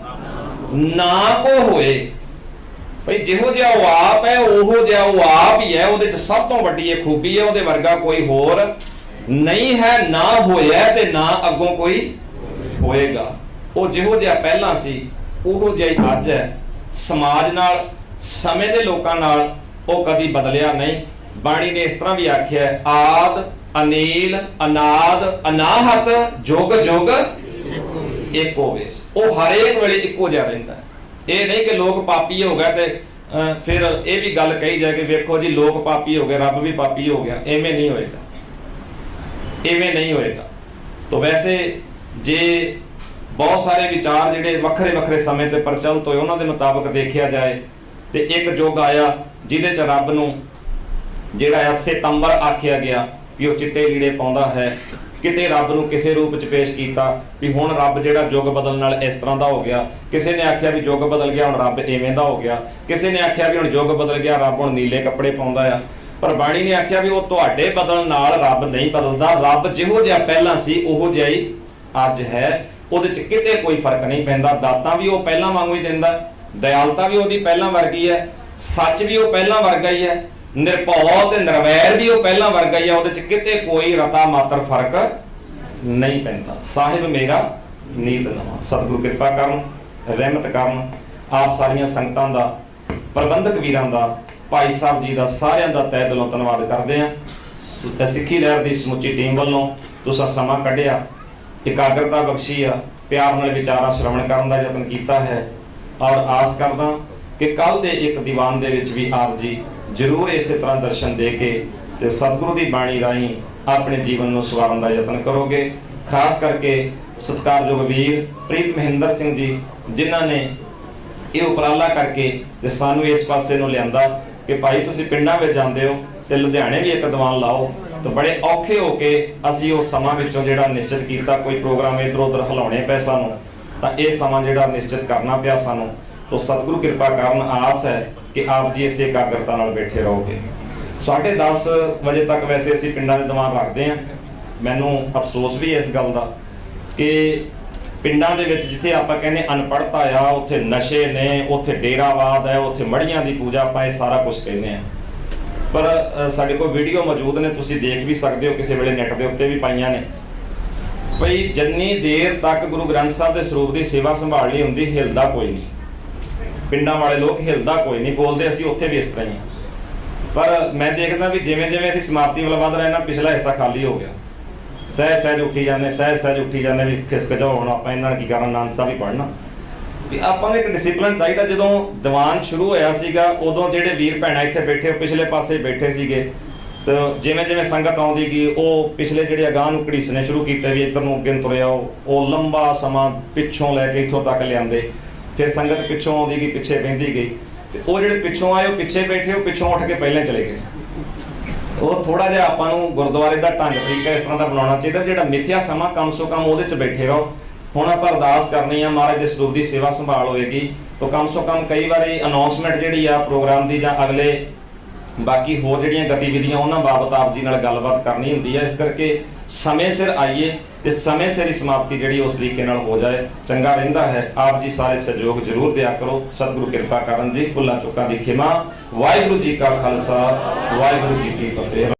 ਨਾ ਕੋ ਹੋਏ। ਭਈ ਜਿਹੋ ਜਿਹਾ ਉਹ ਆਪ ਹੈ ਉਹੋ ਜਿਹਾ ਉਹ ਆਪ ਹੀ ਹੈ। ਉਹਦੇ ਚ ਸਭ ਤੋਂ ਵੱਡੀ ਇਹ ਖੂਬੀ ਹੈ, ਉਹਦੇ ਵਰਗਾ ਕੋਈ ਹੋਰ ਨਹੀਂ ਹੈ, ਨਾ ਹੋਇਆ ਤੇ ਨਾ ਅੱਗੋਂ ਕੋਈ ਹੋਏਗਾ। ਉਹ ਜਿਹੋ ਜਿਹਾ ਪਹਿਲਾਂ ਸੀ ਉਹੋ ਜਿਹਾ ਹੀ ਅੱਜ ਹੈ। ਸਮਾਜ ਨਾਲ, ਸਮੇਂ ਦੇ ਲੋਕਾਂ ਨਾਲ ਉਹ ਕਦੀ ਬਦਲਿਆ ਨਹੀਂ। ਬਾਣੀ ਨੇ ਇਸ ਤਰ੍ਹਾਂ ਵੀ ਆਖਿਆ ਆਦ ਅਨੀਲ ਅਨਾਦ ਅਨਾਹਤ ਜੁਗ ਜੁਗ ਇੱਕੋ ਵੇਸ। ਉਹ ਹਰੇਕ ਵੇਲੇ ਇੱਕੋ ਜਿਹਾ ਰਹਿੰਦਾ। ਇਹ ਨਹੀਂ ਕਿ ਲੋਕ ਪਾਪੀ ਹੋ ਗਏ ਤੇ ਫਿਰ ਇਹ ਵੀ ਗੱਲ ਕਹੀ ਜਾਏ ਕਿ ਵੇਖੋ ਜੀ ਲੋਕ ਪਾਪੀ ਹੋ ਗਏ, ਰੱਬ ਵੀ ਪਾਪੀ ਹੋ ਗਿਆ। ਐਵੇਂ ਨਹੀਂ ਹੋਏਗਾ, ਐਵੇਂ ਨਹੀਂ ਹੋਏਗਾ। ਤਾਂ ਵੈਸੇ ਜੇ ਬਹੁਤ ਸਾਰੇ ਵਿਚਾਰ ਜਿਹੜੇ ਵੱਖਰੇ ਵੱਖਰੇ ਸਮੇਂ ਤੇ ਪ੍ਰਚਲਿਤ ਹੋਏ, ਉਹਨਾਂ ਦੇ ਮੁਤਾਬਕ ਦੇਖਿਆ ਜਾਏ ਤੇ ਇੱਕ ਯੁੱਗ ਆਇਆ ਜਿਹਦੇ 'ਚ ਰੱਬ ਨੂੰ ਜਿਹੜਾ ਆ ਸਿਤੰਬਰ ਆਖਿਆ ਗਿਆ ਵੀ ਉਹ ਚਿੱਟੇ ਲੀੜੇ ਪਾਉਂਦਾ ਹੈ। ਕਿਤੇ ਰੱਬ ਨੂੰ ਕਿਸੇ ਰੂਪ 'ਚ ਪੇਸ਼ ਕੀਤਾ ਵੀ ਹੁਣ ਰੱਬ ਜਿਹੜਾ ਯੁੱਗ ਬਦਲਣ ਨਾਲ ਇਸ ਤਰ੍ਹਾਂ ਦਾ ਹੋ ਗਿਆ। ਕਿਸੇ ਨੇ ਆਖਿਆ ਵੀ ਯੁੱਗ ਬਦਲ ਗਿਆ, ਹੁਣ ਰੱਬ ਐਵੇਂ ਦਾ ਹੋ ਗਿਆ। ਕਿਸੇ ਨੇ ਆਖਿਆ ਵੀ ਹੁਣ ਯੁੱਗ ਬਦਲ ਗਿਆ, ਰੱਬ ਹੁਣ ਨੀਲੇ ਕੱਪੜੇ ਪਾਉਂਦਾ ਆ। ਪਰ ਬਾਣੀ ਨੇ ਆਖਿਆ ਵੀ ਉਹ ਤੁਹਾਡੇ ਬਦਲਣ ਨਾਲ ਰੱਬ ਨਹੀਂ ਬਦਲਦਾ। ਰੱਬ ਜਿਹੋ ਜਿਹਾ ਪਹਿਲਾਂ ਸੀ ਉਹੋ ਜਿਹਾ ਹੀ ਅੱਜ ਹੈ, ਉਹਦੇ 'ਚ ਕਿਤੇ ਕੋਈ ਫਰਕ ਨਹੀਂ ਪੈਂਦਾ। ਦਾਤਾਂ ਵੀ ਉਹ ਪਹਿਲਾਂ ਵਾਂਗੂ ਹੀ ਦਿੰਦਾ, ਦਇਆਲਤਾ ਵੀ ਉਹਦੀ ਪਹਿਲਾਂ ਵਰਗੀ ਹੈ, ਸੱਚ ਵੀ ਉਹ ਪਹਿਲਾਂ ਵਰਗਾ ਹੀ ਹੈ, ਨਿਰਭਉ ਤੇ ਨਿਰਵੈਰ ਵੀ ਉਹ ਪਹਿਲਾਂ ਵਰਗਾ ਹੀ ਹੈ। ਉਹਦੇ 'ਚ ਕਿਤੇ ਕੋਈ ਰਤਾ ਮਾਤਰ ਫਰਕ ਨਹੀਂ ਪੈਂਦਾ। ਸਾਹਿਬ ਮੇਰਾ ਨੀਤ ਨਵਾਂ। ਸਤਿਗੁਰੂ ਕਿਰਪਾ ਕਰਨ, ਰਹਿਮਤ ਕਰਨ। ਆਪ ਸਾਰੀਆਂ ਸੰਗਤਾਂ ਦਾ, ਪ੍ਰਬੰਧਕ ਵੀਰਾਂ ਦਾ, ਭਾਈ ਸਾਹਿਬ ਜੀ ਦਾ, ਸਾਰਿਆਂ ਦਾ ਤਹਿ ਦਿਲੋਂ ਧੰਨਵਾਦ ਕਰਦੇ ਹਾਂ। ਸਿੱਖੀ ਲਹਿਰ ਦੀ ਸਮੁੱਚੀ ਟੀਮ ਵੱਲੋਂ ਤੁਸੀਂ ਸਮਾਂ ਕੱਢਿਆ, ਇਕਾਗਰਤਾ ਬਖਸ਼ੀ ਆ, ਪਿਆਰ ਨਾਲ ਵਿਚਾਰਾਂ ਸ਼ਰਵਣ ਕਰਨ ਦਾ ਯਤਨ ਕੀਤਾ ਹੈ। ਔਰ ਆਸ ਕਰਦਾ ਕਿ ਕੱਲ ਦੇ ਇੱਕ ਦੀਵਾਨ ਦੇ ਵਿੱਚ ਵੀ ਆਪ ਜੀ ਜ਼ਰੂਰ ਇਸੇ ਤਰ੍ਹਾਂ ਦਰਸ਼ਨ ਦੇ ਕੇ ਤੇ ਸਤਿਗੁਰੂ ਦੀ ਬਾਣੀ ਰਾਹੀਂ ਆਪਣੇ ਜੀਵਨ ਨੂੰ ਸਵਾਰਨ ਦਾ ਯਤਨ ਕਰੋਗੇ। ਖਾਸ ਕਰਕੇ ਸਤਿਕਾਰਯੋਗ ਵੀਰ ਪ੍ਰੀਤ ਮਹਿੰਦਰ ਸਿੰਘ ਜੀ, ਜਿਨ੍ਹਾਂ ਨੇ ਇਹ ਉਪਰਾਲਾ ਕਰਕੇ ਤੇ ਸਾਨੂੰ ਇਸ ਪਾਸੇ ਨੂੰ ਲਿਆਂਦਾ ਕਿ ਭਾਈ ਤੁਸੀਂ ਪਿੰਡਾਂ ਵਿੱਚ ਜਾਂਦੇ ਹੋ ਤੇ ਲੁਧਿਆਣੇ ਵੀ ਇੱਕ ਦੀਵਾਨ ਲਾਓ। ਤੇ ਬੜੇ ਔਖੇ ਹੋ ਕੇ ਅਸੀਂ ਉਹ ਸਮਾਂ ਵਿੱਚੋਂ ਜਿਹੜਾ ਨਿਸ਼ਚਿਤ ਕੀਤਾ, ਕੋਈ ਪ੍ਰੋਗਰਾਮ ਇੱਧਰ ਉੱਧਰ ਹਿਲਾਉਣੇ ਪਏ ਸਾਨੂੰ, ਤਾਂ ਇਹ ਸਮਾਂ ਜਿਹੜਾ ਨਿਸ਼ਚਿਤ ਕਰਨਾ ਪਿਆ ਸਾਨੂੰ। ਤਾਂ ਸਤਿਗੁਰੂ ਕਿਰਪਾ ਕਰਨ, ਆਸ ਹੈ ਕਿ ਆਪ ਜੀ ਇਸੇ ਇਕਾਗਰਤਾ ਨਾਲ ਬੈਠੇ ਰਹੋਗੇ। 10:30 ਵਜੇ ਤੱਕ ਵੈਸੇ ਅਸੀਂ ਪਿੰਡਾਂ ਦੇ ਦੀਵਾਨ ਰੱਖਦੇ ਹਾਂ। ਮੈਨੂੰ ਅਫਸੋਸ ਵੀ ਇਸ ਗੱਲ ਦਾ ਕਿ ਪਿੰਡਾਂ ਦੇ ਵਿੱਚ ਜਿੱਥੇ ਆਪਾਂ ਕਹਿੰਦੇ ਅਨਪੜ੍ਹਤਾ ਆ, ਉੱਥੇ ਨਸ਼ੇ ਨੇ, ਉੱਥੇ ਡੇਰਾਵਾਦ ਹੈ, ਉੱਥੇ ਮੜੀਆਂ ਦੀ ਪੂਜਾ, ਆਪਾਂ ਇਹ ਸਾਰਾ ਕੁਝ ਕਹਿੰਦੇ ਆ। ਪਰ ਸਾਡੇ ਕੋਲ ਵੀਡੀਓ ਮੌਜੂਦ ਨੇ, ਤੁਸੀਂ ਦੇਖ ਵੀ ਸਕਦੇ ਹੋ, ਕਿਸੇ ਵੇਲੇ ਨੈਟ ਦੇ ਉੱਤੇ ਵੀ ਪਾਈਆਂ ਨੇ। ਭਈ ਜਿੰਨੀ ਦੇਰ ਤੱਕ ਗੁਰੂ ਗ੍ਰੰਥ ਸਾਹਿਬ ਦੇ ਸਰੂਪ ਦੀ ਸੇਵਾ ਸੰਭਾਲਣੀ ਹੁੰਦੀ, ਹਿਲਦਾ ਕੋਈ ਨਹੀਂ। ਪਿੰਡਾਂ ਵਾਲੇ ਲੋਕ ਹਿਲਦਾ ਕੋਈ ਨਹੀਂ, ਬੋਲਦੇ ਅਸੀਂ ਉੱਥੇ ਵੀ ਇਸ ਤਰ੍ਹਾਂ ਹੀ। ਪਰ ਮੈਂ ਦੇਖਦਾ ਵੀ ਜਿਵੇਂ ਜਿਵੇਂ ਅਸੀਂ ਸਮਾਪਤੀ ਵੱਲ ਵਧ ਰਹੇ ਨਾ, ਪਿਛਲਾ ਹਿੱਸਾ ਖਾਲੀ ਹੋ ਗਿਆ। ਸਹਿਜ ਸਹਿਜ ਉੱਠੀ ਜਾਂਦੇ, ਸਹਿਜ ਸਹਿਜ ਉੱਠੀ ਜਾਂਦੇ ਵੀ ਖਿਸਕ ਜਾਓ, ਹੁਣ ਆਪਾਂ ਇਹਨਾਂ ਨਾਲ ਕੀ ਕਰਨਾ, ਆਨੰਦ ਸਾਹਿਬ ਹੀ ਪੜ੍ਹਨਾ। ਵੀ ਆਪਾਂ ਨੂੰ ਇੱਕ ਡਿਸਿਪਲਿਨ ਚਾਹੀਦਾ। ਜਦੋਂ ਦੀਵਾਨ ਸ਼ੁਰੂ ਹੋਇਆ ਸੀਗਾ, ਉਦੋਂ ਜਿਹੜੇ ਵੀਰ ਭੈਣਾਂ ਇੱਥੇ ਬੈਠੇ, ਪਿਛਲੇ ਪਾਸੇ ਬੈਠੇ ਸੀਗੇ, ਤੇ ਜਿਵੇਂ ਜਿਵੇਂ ਸੰਗਤ ਆਉਂਦੀ ਗਈ, ਉਹ ਪਿਛਲੇ ਜਿਹੜੇ ਅਗਾਂਹ ਨੂੰ ਘੜੀਸਣੇ ਸ਼ੁਰੂ ਕੀਤੇ ਵੀ ਇੱਧਰ ਨੂੰ ਅੱਗੇ ਨੂੰ ਤੁਰਿਆ। ਉਹ ਲੰਬਾ ਸਮਾਂ ਪਿੱਛੋਂ ਲੈ ਕੇ ਇੱਥੋਂ ਤੱਕ ਲਿਆਂਦੇ। ਫਿਰ ਸੰਗਤ ਪਿੱਛੋਂ ਆਉਂਦੀ ਗਈ, ਪਿੱਛੇ ਬਹਿੰਦੀ ਗਈ, ਤੇ ਉਹ ਜਿਹੜੇ ਪਿੱਛੋਂ ਆਏ ਉਹ ਪਿੱਛੇ ਬੈਠੇ, ਉਹ ਪਿੱਛੋਂ ਉੱਠ ਕੇ ਪਹਿਲਾਂ ਚਲੇ ਗਏ। ਉਹ ਥੋੜਾ ਜਿਹਾ ਆਪਾਂ ਨੂੰ ਗੁਰਦੁਆਰੇ ਦਾ ਢੰਗ ਤਰੀਕਾ ਇਸ ਤਰ੍ਹਾਂ ਦਾ ਬਣਾਉਣਾ ਚਾਹੀਦਾ, ਜਿਹੜਾ ਮਿਥਿਆ ਸਮਾਂ ਕਮ ਸੋ ਕਮ ਉਹਦੇ 'ਚ ਬੈਠੇ ਰਹੋ। ਹੁਣ ਆਪਾਂ ਅਰਦਾਸ ਕਰਨੀ ਆ, ਮਹਾਰਾਜ ਦੇ ਸਰੂਪ ਦੀ ਸੇਵਾ ਸੰਭਾਲ ਹੋਏਗੀ, ਤਾਂ ਕਮ ਸੋ ਕਮ ਕਈ ਵਾਰੀ ਅਨਾਉਂਸਮੈਂਟ ਜਿਹੜੀ ਆ ਪ੍ਰੋਗਰਾਮ ਦੀ ਜਾਂ ਅਗਲੇ ਬਾਕੀ ਹੋਰ ਜਿਹੜੀਆਂ ਗਤੀਵਿਧੀਆਂ ਉਹਨਾਂ ਬਾਬਤ ਆਪ ਜੀ ਨਾਲ ਗੱਲਬਾਤ ਕਰਨੀ ਹੁੰਦੀ ਹੈ। ਇਸ ਕਰਕੇ ਸਮੇਂ ਸਿਰ ਆਈਏ ਤੇ ਸਮੇਂ ਸਿਰ ਹੀ ਸਮਾਪਤੀ ਜਿਹੜੀ ਉਸ ਤਰੀਕੇ ਨਾਲ ਹੋ ਜਾਏ, ਚੰਗਾ ਰਹਿੰਦਾ ਹੈ। ਆਪ ਜੀ ਸਾਰੇ ਸਹਿਯੋਗ ਜ਼ਰੂਰ ਦਿਆ ਕਰੋ। ਸਤਿਗੁਰੂ ਕਿਰਪਾ ਕਰਨ ਜੀ। ਭੁੱਲਾਂ ਚੁੱਕਾਂ ਦੀ ਖਿਮਾ। ਵਾਹਿਗੁਰੂ ਜੀ ਕਾ ਖਾਲਸਾ, ਵਾਹਿਗੁਰੂ ਜੀ ਕੀ ਫਤਿਹ।